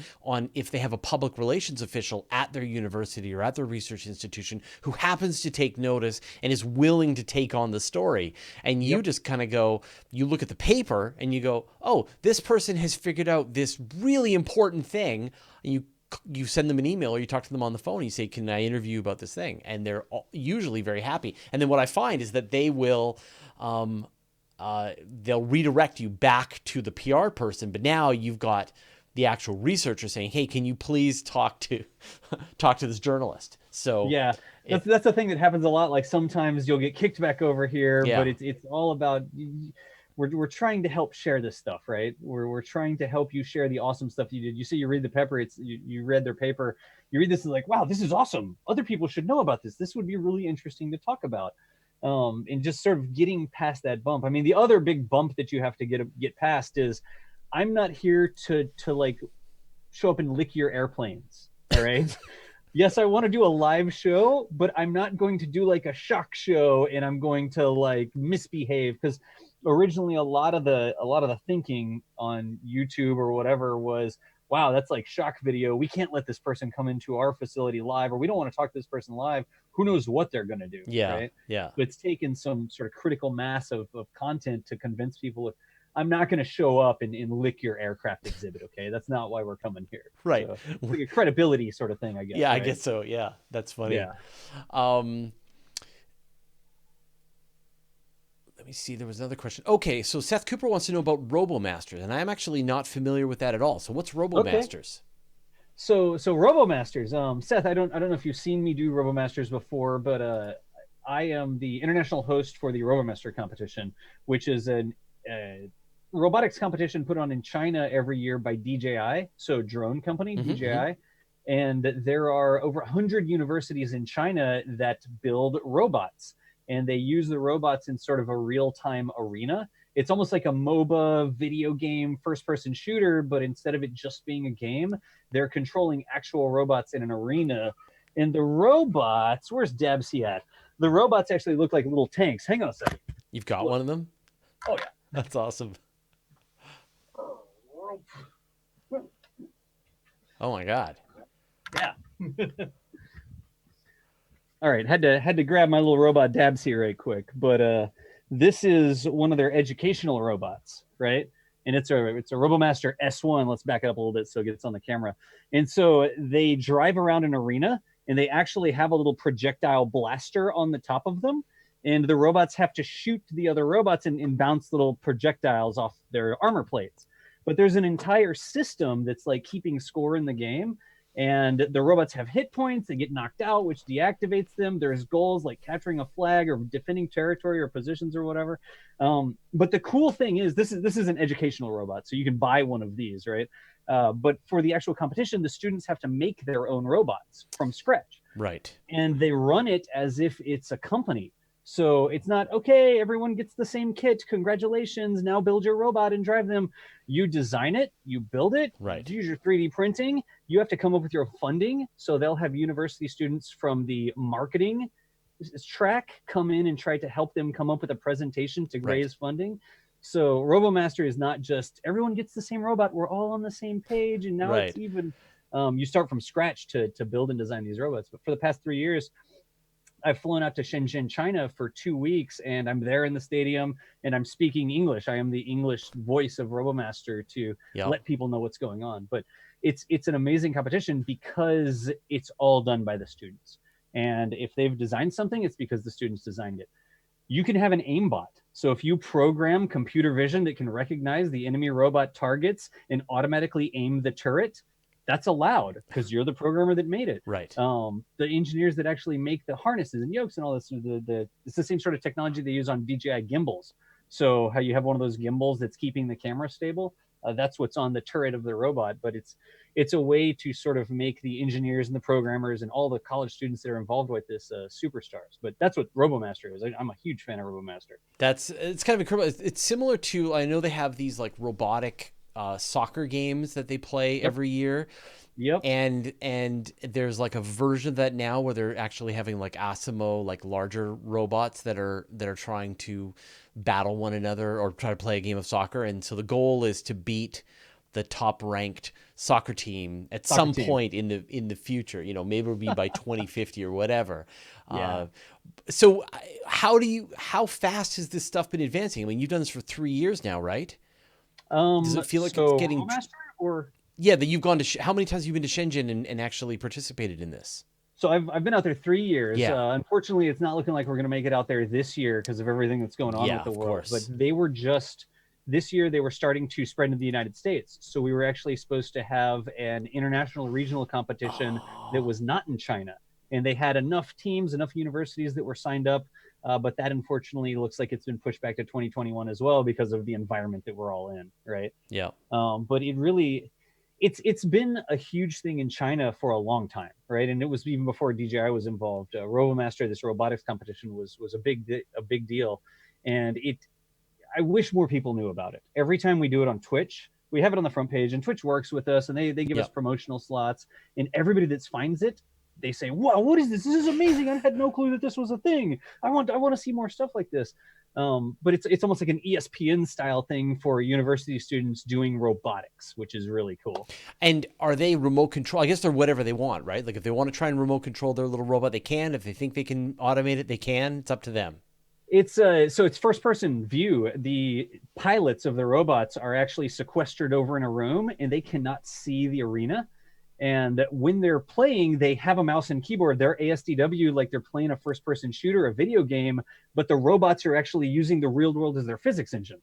Speaker 1: if they have a public relations official at their university or at their research institution who happens to take notice and is willing to take on the story. And you just kind of go, you look at the paper and you go, oh, this person has figured out this really important thing. And you send them an email or you talk to them on the phone and you say, can I interview you about this thing? And they're usually very happy. And then what I find is that they will, they'll redirect you back to the PR person, but now you've got the actual researcher saying, hey, can you please talk to this journalist? So
Speaker 2: yeah, that's the thing that happens a lot. Like sometimes you'll get kicked back over here, but it's all about, we're trying to help share this stuff, right? We're trying to help you share the awesome stuff you did. You say you read the paper, you read their paper, you read this and like, wow, this is awesome. Other people should know about this. This would be really interesting to talk about. And just sort of getting past that bump. I mean, the other big bump that you have to get past is, I'm not here to like show up and lick your airplanes. All right. Yes, I want to do a live show, but I'm not going to do like a shock show and I'm going to like misbehave, because originally a lot of the thinking on YouTube or whatever was, wow, that's like shock video. We can't let this person come into our facility live, or we don't want to talk to this person live. Who knows what they're going to do?
Speaker 1: Yeah.
Speaker 2: Right?
Speaker 1: Yeah.
Speaker 2: But it's taken some sort of critical mass of content to convince people, I'm not going to show up and lick your aircraft exhibit. Okay. That's not why we're coming here.
Speaker 1: Right.
Speaker 2: So it's like a credibility sort of thing, I guess.
Speaker 1: Yeah,
Speaker 2: right?
Speaker 1: I guess so. Yeah. That's funny.
Speaker 2: Yeah.
Speaker 1: Let me see. There was another question. Okay. So Seth Cooper wants to know about Robo Masters, and I'm actually not familiar with that at all. So what's Robo Masters?
Speaker 2: So Robo Masters, Seth, I don't know if you've seen me do Robo Masters before, but I am the international host for the Robo Master competition, which is a robotics competition put on in China every year by DJI, so drone company, DJI. And there are over 100 universities in China that build robots, and they use the robots in sort of a real-time arena. It's almost like a MOBA video game first-person shooter, but instead of it just being a game, they're controlling actual robots in an arena. And the robots, where's Dabsy at? The robots actually look like little tanks. Hang on a second.
Speaker 1: You've got one of them?
Speaker 2: Oh, yeah.
Speaker 1: That's awesome. Oh, my God.
Speaker 2: Yeah. All right, had to grab my little robot Dabsy right quick, but this is one of their educational robots, right? And it's a RoboMaster S1. Let's back it up a little bit so it gets on the camera. And so they drive around an arena, and they actually have a little projectile blaster on the top of them, and the robots have to shoot the other robots and bounce little projectiles off their armor plates. but there's an entire system that's like keeping score in the game. And the robots have hit points, they get knocked out, which deactivates them. There's goals like capturing a flag or defending territory or positions or whatever. But the cool thing is this is an educational robot, so you can buy one of these, right? But for the actual competition, the students have to make their own robots from scratch.
Speaker 1: Right.
Speaker 2: And they run it as if it's a company. So it's not, okay, everyone gets the same kit. Congratulations. Now build your robot and drive them. You design it, you build it,
Speaker 1: right.
Speaker 2: Use your 3D printing. You have to come up with your funding. So they'll have university students from the marketing track come in and try to help them come up with a presentation to raise funding. So Robo Master is not just everyone gets the same robot. We're all on the same page. And now it's even, you start from scratch to build and design these robots. But for the past 3 years, I've flown out to Shenzhen, China for 2 weeks, and I'm there in the stadium and I'm speaking English. I am the English voice of Robo Master to let people know what's going on. But it's an amazing competition because it's all done by the students. And if they've designed something, it's because the students designed it. You can have an aimbot. So if you program computer vision that can recognize the enemy robot targets and automatically aim the turret, that's allowed because you're the programmer that made it.
Speaker 1: Right.
Speaker 2: The engineers that actually make the harnesses and yokes and all this, it's the same sort of technology they use on DJI gimbals. So how you have one of those gimbals that's keeping the camera stable, that's what's on the turret of the robot. But it's a way to sort of make the engineers and the programmers and all the college students that are involved with this superstars. But that's what Robo Master is. I'm a huge fan of Robo Master.
Speaker 1: It's kind of incredible. It's similar to, I know they have these like robotic soccer games that they play every year.
Speaker 2: Yep.
Speaker 1: And there's like a version of that now where they're actually having like Asimo, like larger robots that are trying to battle one another or try to play a game of soccer. And so the goal is to beat the top ranked soccer team at some point in the future, maybe it'll be by 2050 or whatever. So how fast has this stuff been advancing? I mean, you've done this for 3 years now, right? Does it feel like it's getting...
Speaker 2: or
Speaker 1: that you've gone to... How many times have you been to Shenzhen and actually participated in this?
Speaker 2: So I've been out there 3 years. Unfortunately, it's not looking like we're going to make it out there this year because of everything that's going on with the world. But they were this year they were starting to spread into the United States. So we were actually supposed to have an international regional competition that was not in China. And they had enough teams, enough universities that were signed up. But that unfortunately looks like it's been pushed back to 2021 as well because of the environment that we're all in, right?
Speaker 1: Yeah.
Speaker 2: But it really, it's been a huge thing in China for a long time, right? And it was even before DJI was involved. Robo Master, this robotics competition, was a big deal, and I wish more people knew about it. Every time we do it on Twitch, we have it on the front page, and Twitch works with us, and they give us promotional slots, and everybody that finds it, they say, wow, what is this? This is amazing. I had no clue that this was a thing. I want to see more stuff like this. But it's almost like an ESPN style thing for university students doing robotics, which is really cool.
Speaker 1: And are they remote control? I guess they're whatever they want, right? Like if they want to try and remote control their little robot, they can. If they think they can automate it, they can. It's up to them.
Speaker 2: It's so it's first person view. The pilots of the robots are actually sequestered over in a room and they cannot see the arena. And when they're playing, they have a mouse and keyboard. They're ASDW, like they're playing a first-person shooter, a video game, but the robots are actually using the real world as their physics engine.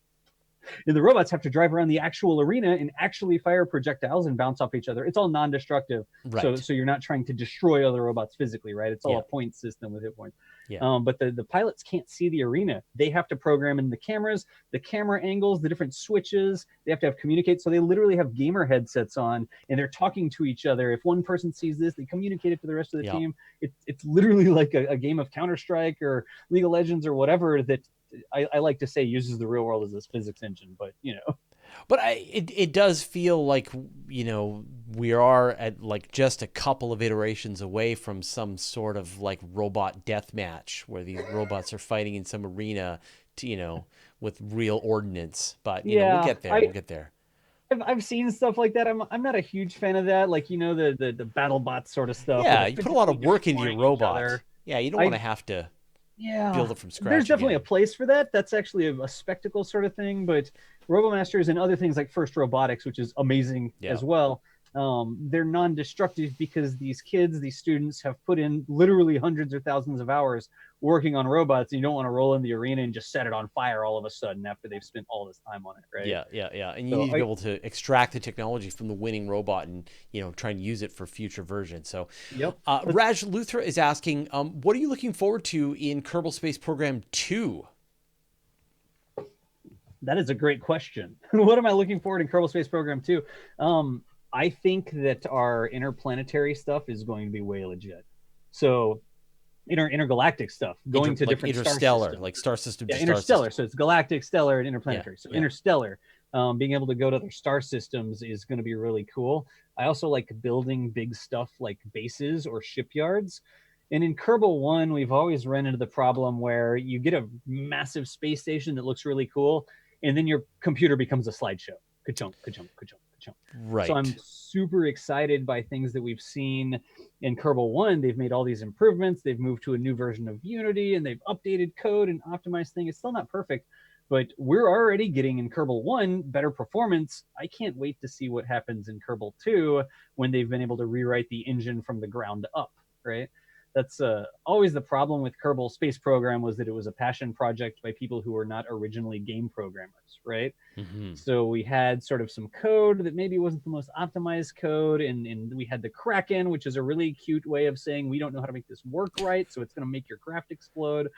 Speaker 2: And the robots have to drive around the actual arena and actually fire projectiles and bounce off each other. It's all non-destructive.
Speaker 1: Right.
Speaker 2: So you're not trying to destroy other robots physically, right? It's all a point system with hit points.
Speaker 1: Yeah.
Speaker 2: But the pilots can't see the arena. They have to program in the cameras, the camera angles, the different switches. They have to communicate. So they literally have gamer headsets on and they're talking to each other. If one person sees this, they communicate it to the rest of the team. It's literally like a game of Counter-Strike or League of Legends or whatever that I like to say uses the real world as this physics engine, but
Speaker 1: But it does feel like, we are at like just a couple of iterations away from some sort of like robot death match where these robots are fighting in some arena, with real ordnance. But we'll get there. We'll get there.
Speaker 2: I've seen stuff like that. I'm not a huge fan of that. Like, the battle bot sort of stuff.
Speaker 1: Yeah, you put a lot of work into your robot. Yeah, you don't want to have to build it from scratch.
Speaker 2: There's definitely a place for that. That's actually a spectacle sort of thing. But Robo Masters and other things like First Robotics, which is amazing as well, they're non-destructive because these students have put in literally hundreds or thousands of hours working on robots, and you don't want to roll in the arena and just set it on fire all of a sudden after they've spent all this time on it, right?
Speaker 1: Yeah. And you need to be able to extract the technology from the winning robot and, try and use it for future versions. So,
Speaker 2: Yep.
Speaker 1: Raj Luthra is asking, what are you looking forward to in Kerbal Space Program 2?
Speaker 2: That is a great question. What am I looking forward in Kerbal Space Program 2? I think that our interplanetary stuff is going to be way legit. So intergalactic stuff, going to different
Speaker 1: interstellar,
Speaker 2: star systems.
Speaker 1: like star system to
Speaker 2: interstellar.
Speaker 1: Star system.
Speaker 2: So it's galactic, stellar, and interplanetary. So interstellar, being able to go to other star systems is going to be really cool. I also like building big stuff like bases or shipyards. And in Kerbal 1, we've always run into the problem where you get a massive space station that looks really cool, and then your computer becomes a slideshow. Ka-chunk, ka-chunk, ka-chunk, ka-chunk.
Speaker 1: Right.
Speaker 2: So I'm super excited by things that we've seen in Kerbal 1. They've made all these improvements. They've moved to a new version of Unity, and they've updated code and optimized things. It's still not perfect, but we're already getting in Kerbal 1 better performance. I can't wait to see what happens in Kerbal 2 when they've been able to rewrite the engine from the ground up, right? That's always the problem with Kerbal Space Program, was that it was a passion project by people who were not originally game programmers, right?
Speaker 1: Mm-hmm.
Speaker 2: So we had sort of some code that maybe wasn't the most optimized code, and we had the Kraken, which is a really cute way of saying we don't know how to make this work right, so it's going to make your craft explode.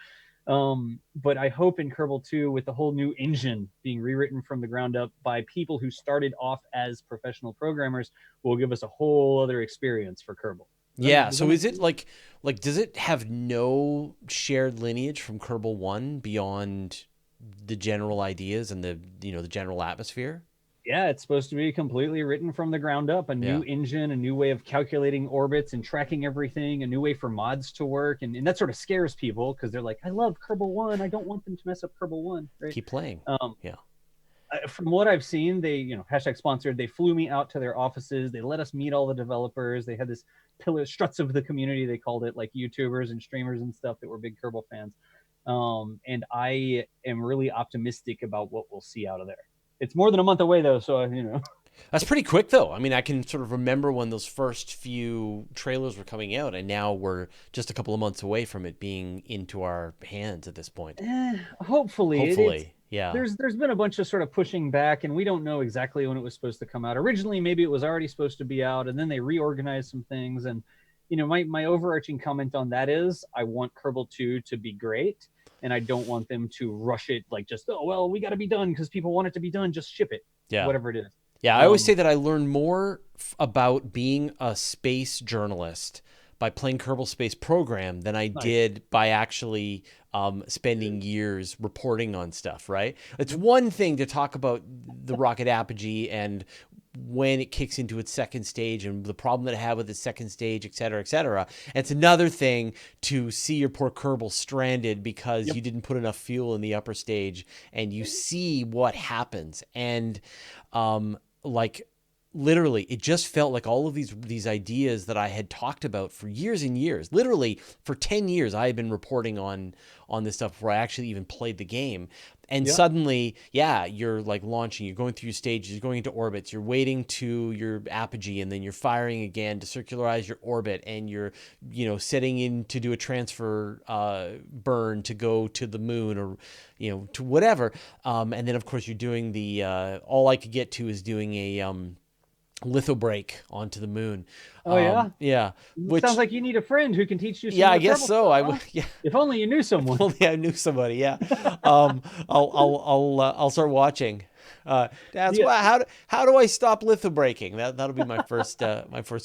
Speaker 2: But I hope in Kerbal 2, with the whole new engine being rewritten from the ground up by people who started off as professional programmers, will give us a whole other experience for Kerbal.
Speaker 1: Yeah. So is it like does it have no shared lineage from Kerbal 1 beyond the general ideas and the general atmosphere?
Speaker 2: Yeah, it's supposed to be completely written from the ground up, a new engine, a new way of calculating orbits and tracking everything, a new way for mods to work. And that sort of scares people because they're like, I love Kerbal 1. I don't want them to mess up Kerbal 1. Right?
Speaker 1: Keep playing.
Speaker 2: From what I've seen, they, hashtag sponsored, they flew me out to their offices. They let us meet all the developers. They had this pillar struts of the community, they called it, like YouTubers and streamers and stuff that were big Kerbal fans. And I am really optimistic about what we'll see out of there. It's more than a month away, though, so,
Speaker 1: That's pretty quick, though. I mean, I can sort of remember when those first few trailers were coming out, and now we're just a couple of months away from it being into our hands at this point.
Speaker 2: Hopefully.
Speaker 1: Yeah.
Speaker 2: There's been a bunch of sort of pushing back, and we don't know exactly when it was supposed to come out. Originally, maybe it was already supposed to be out, and then they reorganized some things. And, my overarching comment on that is I want Kerbal 2 to be great, and I don't want them to rush it like just, oh, well, we got to be done because people want it to be done. Just ship it. Yeah. Whatever it is.
Speaker 1: Yeah, I always say that I learned more about being a space journalist by playing Kerbal Space Program than I did by actually spending years reporting on stuff, right? It's one thing to talk about the rocket apogee and when it kicks into its second stage and the problem that it had with its second stage, et cetera, et cetera. It's another thing to see your poor Kerbal stranded because you didn't put enough fuel in the upper stage, and you see what happens. And literally, it just felt like all of these ideas that I had talked about for years and years, literally for 10 years, I had been reporting on this stuff before I actually even played the game. And suddenly, you're like launching, you're going through your stages, you're going into orbits, you're waiting to your apogee, and then you're firing again to circularize your orbit, and you're, setting in to do a transfer burn to go to the moon or, to whatever. And then, of course, you're doing the, all I could get to is doing a litho break onto the moon.
Speaker 2: Yeah. Which sounds like you need a friend who can teach you.
Speaker 1: I guess so.
Speaker 2: I would. Yeah. If only you knew someone.
Speaker 1: If only I knew somebody. Yeah. I'll start watching. That's why. How do I stop litho breaking? That'll be my first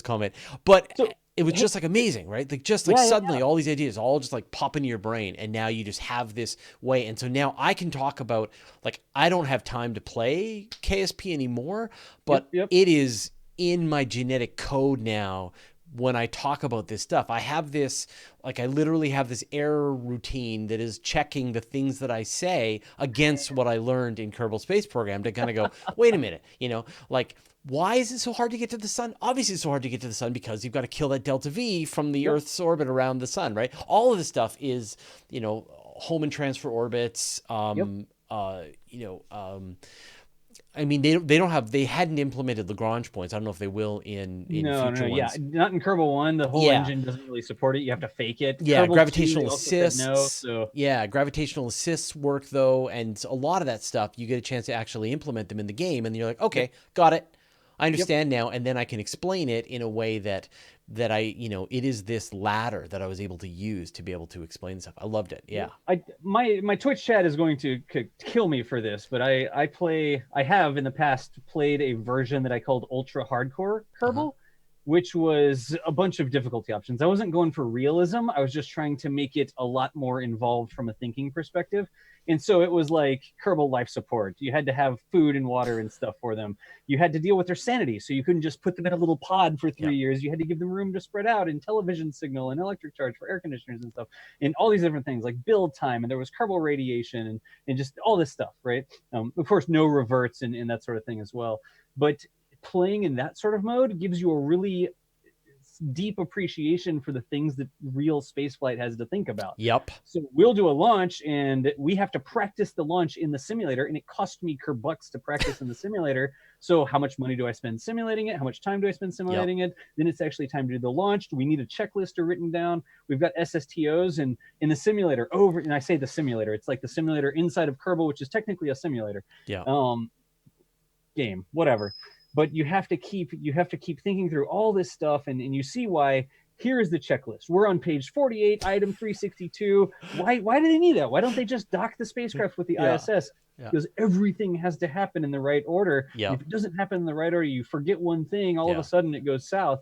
Speaker 1: comment. But it was just like amazing, right? Like just like suddenly all these ideas all just like pop into your brain, and now you just have this way. And so now I can talk about, like, I don't have time to play KSP anymore, but it is in my genetic code now. When I talk about this stuff, I have this, like, I literally have this error routine that is checking the things that I say against what I learned in Kerbal Space Program to kind of go, wait a minute, like, why is it so hard to get to the sun? Obviously it's so hard to get to the sun because you've got to kill that delta V from the Earth's orbit around the sun, right? All of this stuff is, I mean, they hadn't implemented Lagrange points. I don't know if they will in future ones.
Speaker 2: Yeah, not in Kerbal 1. The whole engine doesn't really support it. You have to fake it.
Speaker 1: Yeah,
Speaker 2: Kerbal
Speaker 1: gravitational
Speaker 2: 2, they also said no,
Speaker 1: assists.
Speaker 2: so
Speaker 1: Yeah, gravitational assists work though, and a lot of that stuff you get a chance to actually implement them in the game, and you're like, okay, got it. I understand now, and then I can explain it in a way that I, it is this ladder that I was able to use to be able to explain stuff. I loved it. Yeah.
Speaker 2: My Twitch chat is going to kill me for this, but I have in the past played a version that I called Ultra Hardcore Kerbal, which was a bunch of difficulty options. I wasn't going for realism. I was just trying to make it a lot more involved from a thinking perspective. And so it was like Kerbal life support. You had to have food and water and stuff for them. You had to deal with their sanity. So you couldn't just put them in a little pod for 3 years. You had to give them room to spread out and television signal and electric charge for air conditioners and stuff. And all these different things like build time. And there was Kerbal radiation and just all this stuff, right? Of course, no reverts and that sort of thing as well. But playing in that sort of mode gives you a really deep appreciation for the things that real spaceflight has to think about.
Speaker 1: Yep.
Speaker 2: So we'll do a launch and we have to practice the launch in the simulator, and it cost me kerbucks to practice in the simulator. So how much money do I spend simulating it? How much time do I spend simulating it? Then it's actually time to do the launch. We need a checklist written down. We've got SSTOs and in the simulator and I say the simulator, it's like the simulator inside of Kerbal, which is technically a simulator. Game, whatever. But you have to keep thinking through all this stuff, and you see why. Here is the checklist. We're on page 48, item 362. Why do they need that? Why don't they just dock the spacecraft with the ISS? Because everything has to happen in the right order. If it doesn't happen in the right order, you forget one thing, all of a sudden it goes south.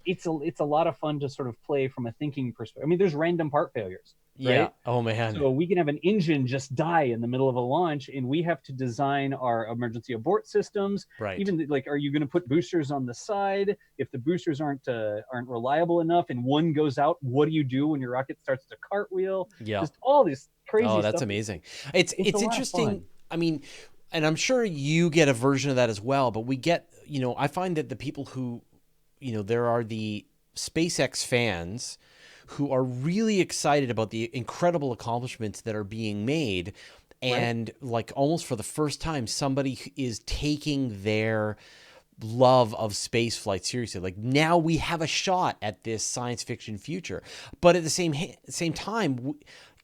Speaker 2: It's a lot of fun to sort of play from a thinking perspective. I mean, there's random part failures. Right?
Speaker 1: Oh man.
Speaker 2: So we can have an engine just die in the middle of a launch, and we have to design our emergency abort systems.
Speaker 1: Right.
Speaker 2: Even like, are you going to put boosters on the side? If the boosters aren't reliable enough and one goes out, what do you do when your rocket starts to cartwheel?
Speaker 1: Yeah.
Speaker 2: Just all this crazy stuff.
Speaker 1: Oh, that's amazing. It's interesting. I mean, and I'm sure you get a version of that as well, but we get, I find that the people who, there are the SpaceX fans who are really excited about the incredible accomplishments that are being made. And like almost for the first time, somebody is taking their love of space flight seriously. Like, now we have a shot at this science fiction future. But at the same time,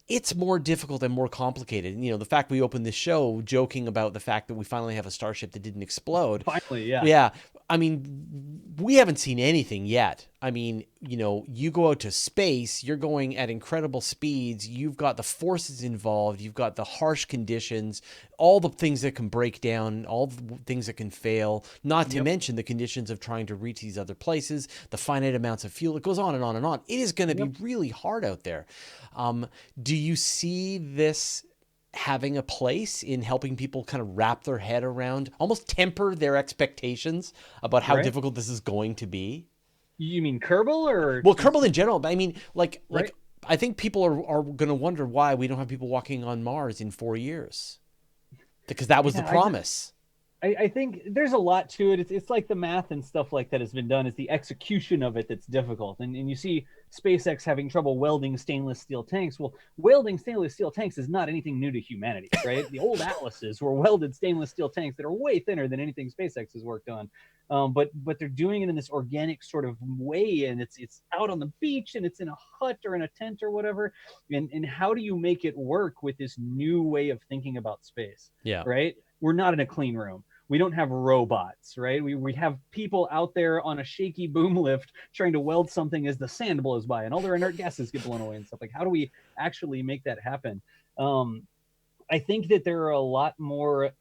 Speaker 1: it's more difficult and more complicated. The fact we opened this show joking about the fact that we finally have a starship that didn't explode.
Speaker 2: Finally, yeah.
Speaker 1: Yeah. I mean, we haven't seen anything yet. I mean, you go out to space, you're going at incredible speeds. You've got the forces involved. You've got the harsh conditions, all the things that can break down, all the things that can fail, not to mention the conditions of trying to reach these other places, the finite amounts of fuel. It goes on and on and on. It is going to be really hard out there. Do you see this having a place in helping people kind of wrap their head around, almost temper their expectations about how difficult this is going to be?
Speaker 2: You mean Kerbal or?
Speaker 1: Well, Kerbal in general. But I mean, like I think people are going to wonder why we don't have people walking on Mars in 4 years, because that was the promise.
Speaker 2: I think there's a lot to it. It's like the math and stuff like that has been done. It's the execution of it that's difficult. And you see SpaceX having trouble welding stainless steel tanks. Well, welding stainless steel tanks is not anything new to humanity, right? The old Atlases were welded stainless steel tanks that are way thinner than anything SpaceX has worked on. But they're doing it in this organic sort of way, and it's out on the beach, and it's in a hut or in a tent or whatever. And how do you make it work with this new way of thinking about space?
Speaker 1: Yeah.
Speaker 2: Right? We're not in a clean room. We don't have robots, right? We have people out there on a shaky boom lift trying to weld something as the sand blows by and all their inert gases get blown away and stuff. Like, how do we actually make that happen? I think that there are a lot more.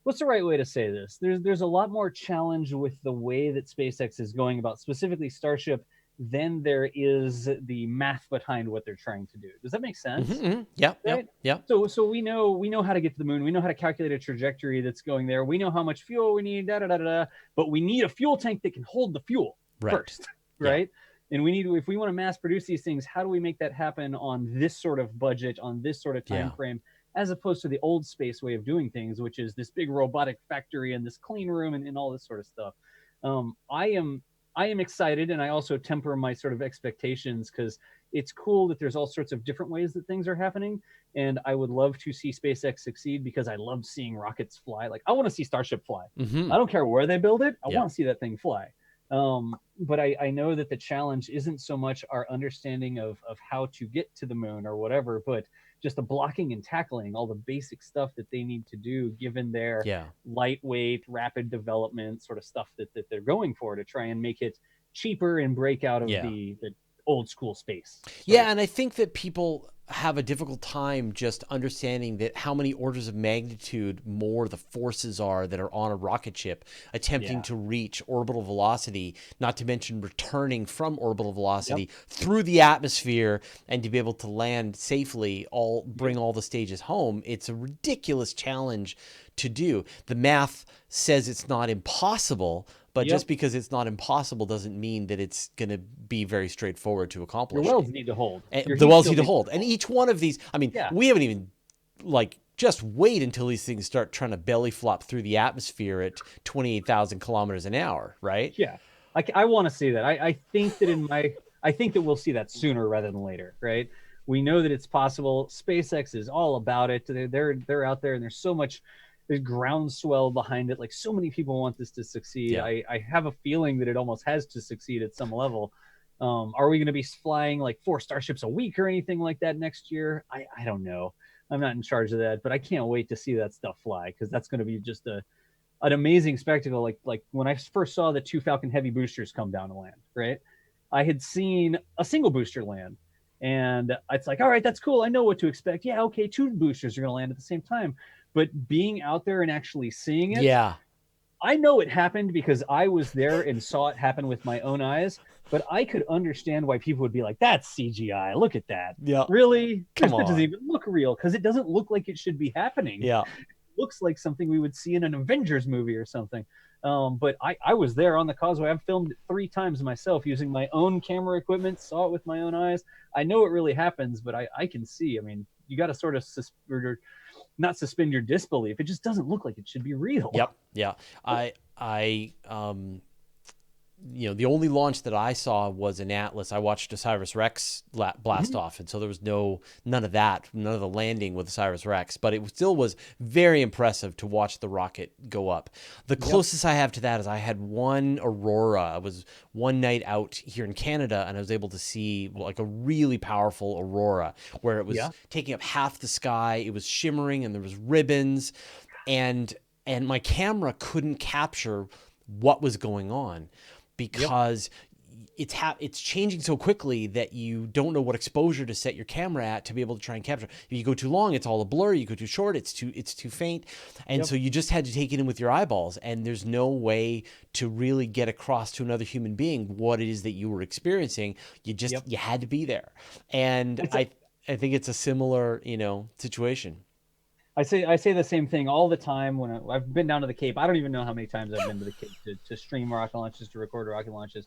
Speaker 2: What's the right way to say this? There's a lot more challenge with the way that SpaceX is going about, specifically Starship, than there is the math behind what they're trying to do. Does that make sense?
Speaker 1: Mm-hmm. Yeah,
Speaker 2: right?
Speaker 1: Yeah.
Speaker 2: So we know how to get to the moon. We know how to calculate a trajectory that's going there. We know how much fuel we need, but we need a fuel tank that can hold the fuel first, right? And we need to, if we want to mass produce these things, how do we make that happen on this sort of budget, on this sort of time frame, as opposed to the old space way of doing things, which is this big robotic factory and this clean room and all this sort of stuff. I am excited, and I also temper my sort of expectations because it's cool that there's all sorts of different ways that things are happening. And I would love to see SpaceX succeed because I love seeing rockets fly. Like, I want to see Starship fly.
Speaker 1: Mm-hmm.
Speaker 2: I don't care where they build it. I
Speaker 1: Yeah.
Speaker 2: want to see that thing fly. But I know that the challenge isn't so much our understanding of how to get to the moon or whatever, but just the blocking and tackling, all the basic stuff that they need to do given their
Speaker 1: Yeah.
Speaker 2: lightweight, rapid development sort of stuff that they're going for to try and make it cheaper and break out of
Speaker 1: Yeah.
Speaker 2: the old school space.
Speaker 1: Yeah, and I think that people have a difficult time just understanding that how many orders of magnitude more the forces are that are on a rocket ship attempting to reach orbital velocity, not to mention returning from orbital velocity through the atmosphere and to be able to land safely, bring all the stages home. It's a ridiculous challenge to do. The math says it's not impossible, but just because it's not impossible doesn't mean that it's going to be very straightforward to accomplish.
Speaker 2: Your wells need to hold.
Speaker 1: The wells need to hold. And each one of these, I mean, we haven't even, just wait until these things start trying to belly flop through the atmosphere at 28,000 kilometers an hour, right?
Speaker 2: Yeah. I want to see that. I think that I think that we'll see that sooner rather than later, right? We know that it's possible. SpaceX is all about it. They're out there, and there's groundswell behind it. Like, so many people want this to succeed.
Speaker 1: Yeah.
Speaker 2: I have a feeling that it almost has to succeed at some level. Are we going to be flying like 4 Starships a week or anything like that next year? I don't know. I'm not in charge of that, but I can't wait to see that stuff fly, because that's going to be just an amazing spectacle. Like when I first saw the 2 Falcon Heavy boosters come down to land, right? I had seen a single booster land, and it's like, all right, that's cool. I know what to expect. Yeah, okay, 2 boosters are going to land at the same time. But being out there and actually seeing it, I know it happened because I was there and saw it happen with my own eyes. But I could understand why people would be like, that's CGI. Look at that.
Speaker 1: Yeah.
Speaker 2: Really?
Speaker 1: Come on.
Speaker 2: That doesn't even look real, because it doesn't look like it should be happening.
Speaker 1: Yeah.
Speaker 2: It looks like something we would see in an Avengers movie or something. But I was there on the causeway. I've filmed it 3 times myself using my own camera equipment, saw it with my own eyes. I know it really happens, but I can see. I mean, you got to sort of not suspend your disbelief. It just doesn't look like it should be real.
Speaker 1: Yep. Yeah. The only launch that I saw was an Atlas. I watched Osiris-Rex blast off, and so there was none of that, none of the landing with Osiris-Rex, but it still was very impressive to watch the rocket go up. The closest I have to that is I had one Aurora. I was one night out here in Canada, and I was able to see like a really powerful Aurora where it was taking up half the sky. It was shimmering, and there was ribbons, and my camera couldn't capture what was going on, because it's changing so quickly that you don't know what exposure to set your camera at to be able to try and capture. If you go too long, it's all a blur. You go too short, it's too faint. And so you just had to take it in with your eyeballs, and there's no way to really get across to another human being what it is that you were experiencing. You just you had to be there. And I think it's a similar, situation.
Speaker 2: I say the same thing all the time when I've been down to the Cape. I don't even know how many times I've been to the Cape to stream rocket launches, to record rocket launches.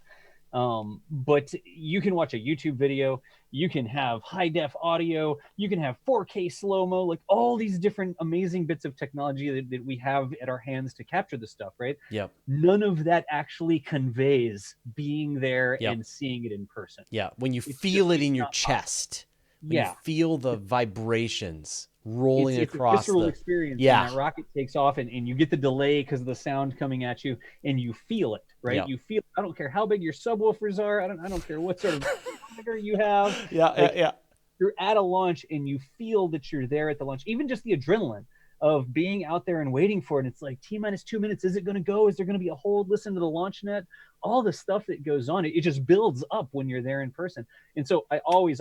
Speaker 2: But you can watch a YouTube video, you can have high def audio, you can have 4K slow-mo, like all these different amazing bits of technology that we have at our hands to capture the stuff, right?
Speaker 1: Yep.
Speaker 2: None of that actually conveys being there and seeing it in person.
Speaker 1: Yeah. When you feel it in your chest, when you feel the vibrations rolling across,
Speaker 2: it's a visceral experience.
Speaker 1: Yeah.
Speaker 2: When that rocket takes off, and you get the delay because of the sound coming at you, and you feel it, right?
Speaker 1: Yeah.
Speaker 2: You feel. I don't care how big your subwoofers are. I don't care what sort of trigger you have. You're at a launch, and you feel that you're there at the launch. Even just the adrenaline of being out there and waiting for it. And it's like T-minus 2 minutes. Is it going to go? Is there going to be a hold? Listen to the launch net. All the stuff that goes on. It just builds up when you're there in person. And so I always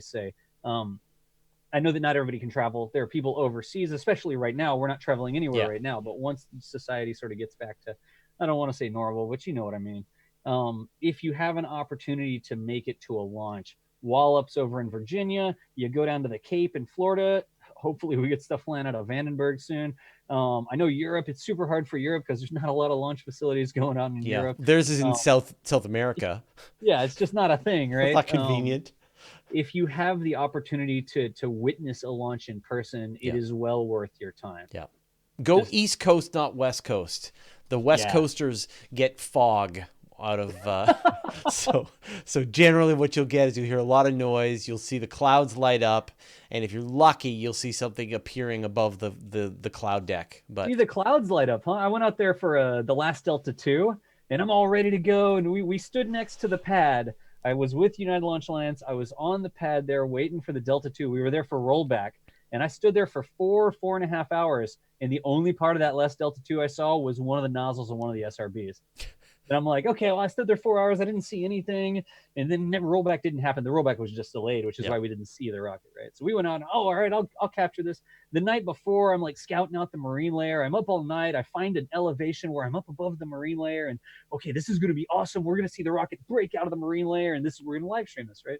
Speaker 2: say. I know that not everybody can travel. There are people overseas, especially right now. We're not traveling anywhere right now. But once society sort of gets back to, I don't want to say normal, but you know what I mean. If you have an opportunity to make it to a launch, Wallops over in Virginia, you go down to the Cape in Florida. Hopefully we get stuff flying out of Vandenberg soon. I know Europe, it's super hard for Europe because there's not a lot of launch facilities going on in Europe.
Speaker 1: Theirs is in South America.
Speaker 2: Yeah, it's just not a thing, right?
Speaker 1: It's not convenient.
Speaker 2: If you have the opportunity to witness a launch in person, it is well worth your time.
Speaker 1: Yeah. Go East Coast, not West Coast. The West Coasters get fog out of so generally what you'll get is you'll hear a lot of noise, you'll see the clouds light up, and if you're lucky you'll see something appearing above the cloud deck. But
Speaker 2: see the clouds light up, huh? I went out there for the last Delta 2, and I'm all ready to go, and we stood next to the pad. I was with United Launch Alliance. I was on the pad there waiting for the Delta 2. We were there for rollback, and I stood there for 4.5 hours, and the only part of that last Delta 2 I saw was one of the nozzles of one of the SRBs. And I'm like, okay, well, I stood there 4 hours. I didn't see anything. And then rollback didn't happen. The rollback was just delayed, which is why we didn't see the rocket, right? So we went on, all right, I'll capture this. The night before, I'm like scouting out the marine layer. I'm up all night. I find an elevation where I'm up above the marine layer. And okay, this is going to be awesome. We're going to see the rocket break out of the marine layer. And we're going to live stream this, right?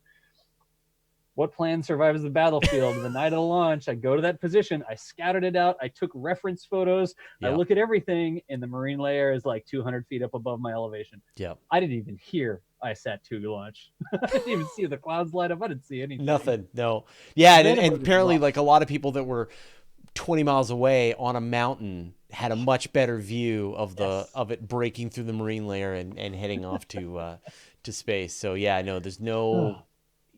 Speaker 2: What plan survives the battlefield? The night of the launch, I go to that position. I scouted it out. I took reference photos. I look at everything, and the marine layer is like 200 feet up above my elevation.
Speaker 1: Yeah.
Speaker 2: I didn't even hear ISAT-2 launch. I didn't even see the clouds light up. I didn't see anything.
Speaker 1: Nothing. No. Yeah, and apparently, like a lot of people that were 20 miles away on a mountain had a much better view of of it breaking through the marine layer and heading off to space. So yeah, no, there's no.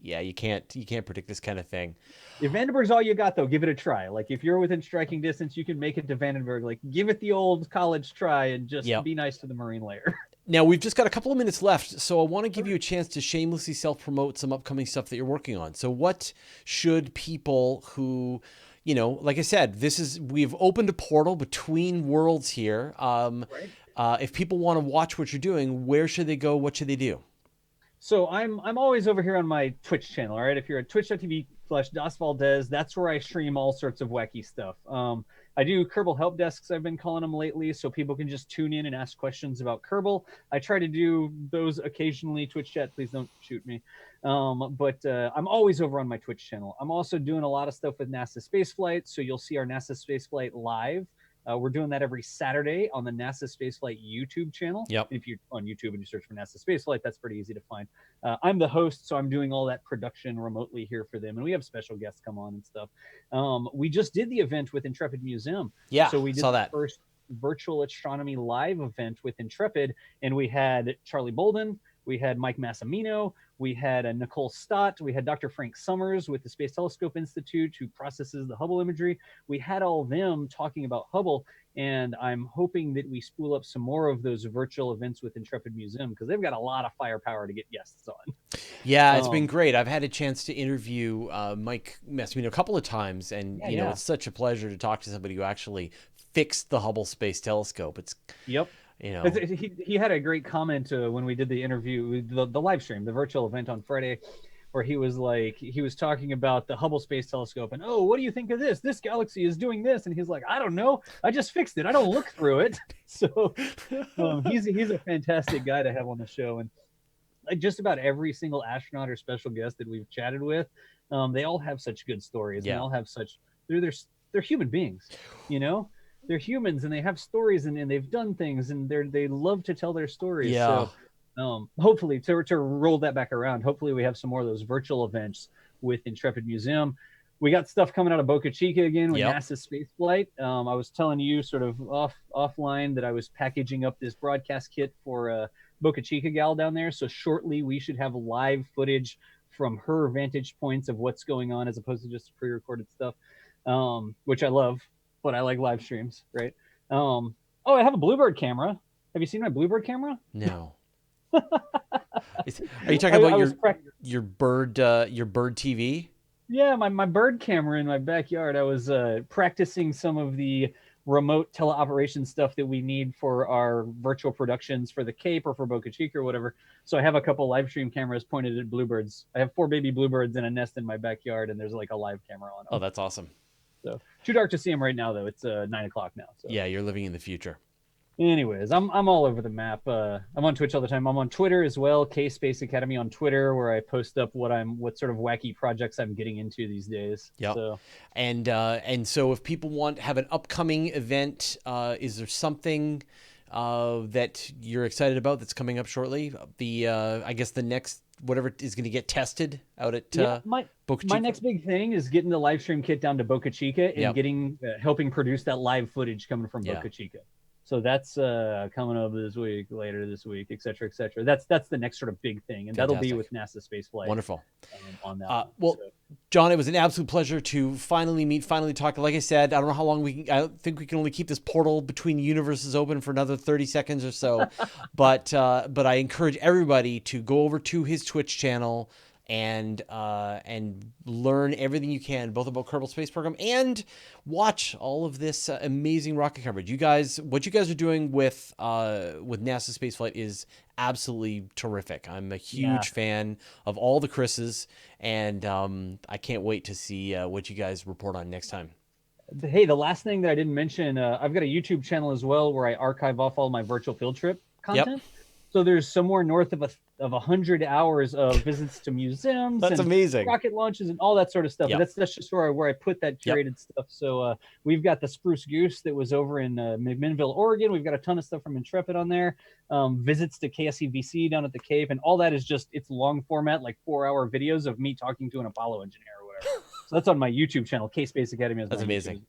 Speaker 1: Yeah, you can't predict this kind of thing.
Speaker 2: If Vandenberg's all you got, though, give it a try. Like if you're within striking distance, you can make it to Vandenberg. Like give it the old college try and just be nice to the marine layer.
Speaker 1: Now we've just got a couple of minutes left, so I want to give you a chance to shamelessly self-promote some upcoming stuff that you're working on. So what should people who, like I said, we've opened a portal between worlds here. If people want to watch what you're doing, where should they go? What should they do?
Speaker 2: So I'm always over here on my Twitch channel, all right? If you're at twitch.tv/DasValdez, that's where I stream all sorts of wacky stuff. I do Kerbal help desks, I've been calling them lately, so people can just tune in and ask questions about Kerbal. I try to do those occasionally. Twitch chat, please don't shoot me. But I'm always over on my Twitch channel. I'm also doing a lot of stuff with NASA Spaceflight, so you'll see our NASA Spaceflight live. We're doing that every Saturday on the NASA Spaceflight YouTube channel. Yep. If you're on YouTube and you search for NASA Spaceflight, that's pretty easy to find. I'm the host, so I'm doing all that production remotely here for them. And we have special guests come on and stuff. We just did the event with Intrepid Museum.
Speaker 1: Yeah,
Speaker 2: so we did
Speaker 1: saw
Speaker 2: the
Speaker 1: that
Speaker 2: first virtual astronomy live event with Intrepid. And we had Charlie Bolden, we had Mike Massimino, we had Nicole Stott, we had Dr. Frank Summers with the Space Telescope Institute who processes the Hubble imagery. We had all of them talking about Hubble, and I'm hoping that we spool up some more of those virtual events with Intrepid Museum because they've got a lot of firepower to get guests on.
Speaker 1: Yeah, it's been great. I've had a chance to interview Mike Massimino a couple of times, and it's such a pleasure to talk to somebody who actually fixed the Hubble Space Telescope. He had a great comment when we did the interview, the live stream, the virtual event on Friday, where he was talking about the Hubble Space Telescope and, what do you think of this? This galaxy is doing this. And he's like, I don't know. I just fixed it. I don't look through it. So he's a fantastic guy to have on the show. And like just about every single astronaut or special guest that we've chatted with, they all have such good stories. Yeah. They all have they're human beings, They're humans and they have stories and they've done things and they love to tell their stories. Yeah. So hopefully to roll that back around, hopefully we have some more of those virtual events with Intrepid Museum. We got stuff coming out of Boca Chica again with NASA Spaceflight. I was telling you sort of offline that I was packaging up this broadcast kit for Boca Chica gal down there. So shortly we should have live footage from her vantage points of what's going on as opposed to just pre-recorded stuff, which I love. But I like live streams, right? I have a Bluebird camera. Have you seen my Bluebird camera? No. Are you talking about your bird TV?
Speaker 2: Yeah, my bird camera in my backyard. I was practicing some of the remote teleoperation stuff that we need for our virtual productions for the Cape or for Boca Chica or whatever. So I have a couple live stream cameras pointed at bluebirds. I have 4 baby bluebirds in a nest in my backyard, and there's like a live camera on them.
Speaker 1: Oh, that's awesome.
Speaker 2: So too dark to see them right now, though. It's 9 o'clock now. So.
Speaker 1: Yeah, you're living in the future.
Speaker 2: Anyways, I'm all over the map. I'm on Twitch all the time. I'm on Twitter as well, K Space Academy on Twitter, where I post up what sort of wacky projects I'm getting into these days. Yeah. So.
Speaker 1: And so if people have an upcoming event, is there something that you're excited about that's coming up shortly? I guess the next whatever is going to get tested out at Boca Chica?
Speaker 2: My next big thing is getting the live stream kit down to Boca Chica and helping produce that live footage coming from Boca Chica. So that's coming up this week, later this week, et cetera, et cetera. That's the next sort of big thing, and that'll be with NASA spaceflight.
Speaker 1: Wonderful.
Speaker 2: On that.
Speaker 1: Well,
Speaker 2: so.
Speaker 1: John, it was an absolute pleasure to finally meet, finally talk. Like I said, I don't know how long we can. I think we can only keep this portal between universes open for another 30 seconds or so. but I encourage everybody to go over to his Twitch channel and learn everything you can, both about Kerbal Space Program and watch all of this amazing rocket coverage. What you guys are doing with NASA spaceflight is absolutely terrific. I'm a huge fan of all the Chris's, and I can't wait to see what you guys report on next time.
Speaker 2: Hey, the last thing that I didn't mention, I've got a YouTube channel as well where I archive off all my virtual field trip content. Yep. So there's somewhere north of 100 hours of visits to museums.
Speaker 1: That's
Speaker 2: and
Speaker 1: amazing.
Speaker 2: Rocket launches and all that sort of stuff.
Speaker 1: Yep.
Speaker 2: That's just where I put that curated stuff. So we've got the Spruce Goose that was over in McMinnville, Oregon. We've got a ton of stuff from Intrepid on there. Visits to KSEVC down at the Cape, and all that is just, it's long format, like 4-hour videos of me talking to an Apollo engineer or whatever. So that's on my YouTube channel, K Space Academy.
Speaker 1: That's amazing.
Speaker 2: YouTube.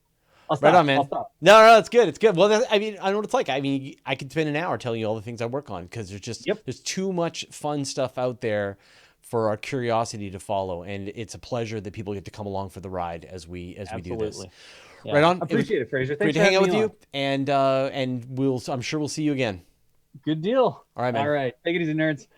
Speaker 2: I'll stop.
Speaker 1: Right on, man.
Speaker 2: I'll stop.
Speaker 1: No, it's good. It's good. Well, I mean, I know what it's like. I mean, I could spend an hour telling you all the things I work on because there's just there's too much fun stuff out there for our curiosity to follow, and it's a pleasure that people get to come along for the ride as we do this.
Speaker 2: Yeah.
Speaker 1: Right on.
Speaker 2: Appreciate it, Fraser. Thanks
Speaker 1: great to hang out with you, and I'm sure we'll see you again.
Speaker 2: Good deal.
Speaker 1: All right, man.
Speaker 2: All right. Take it easy, nerds.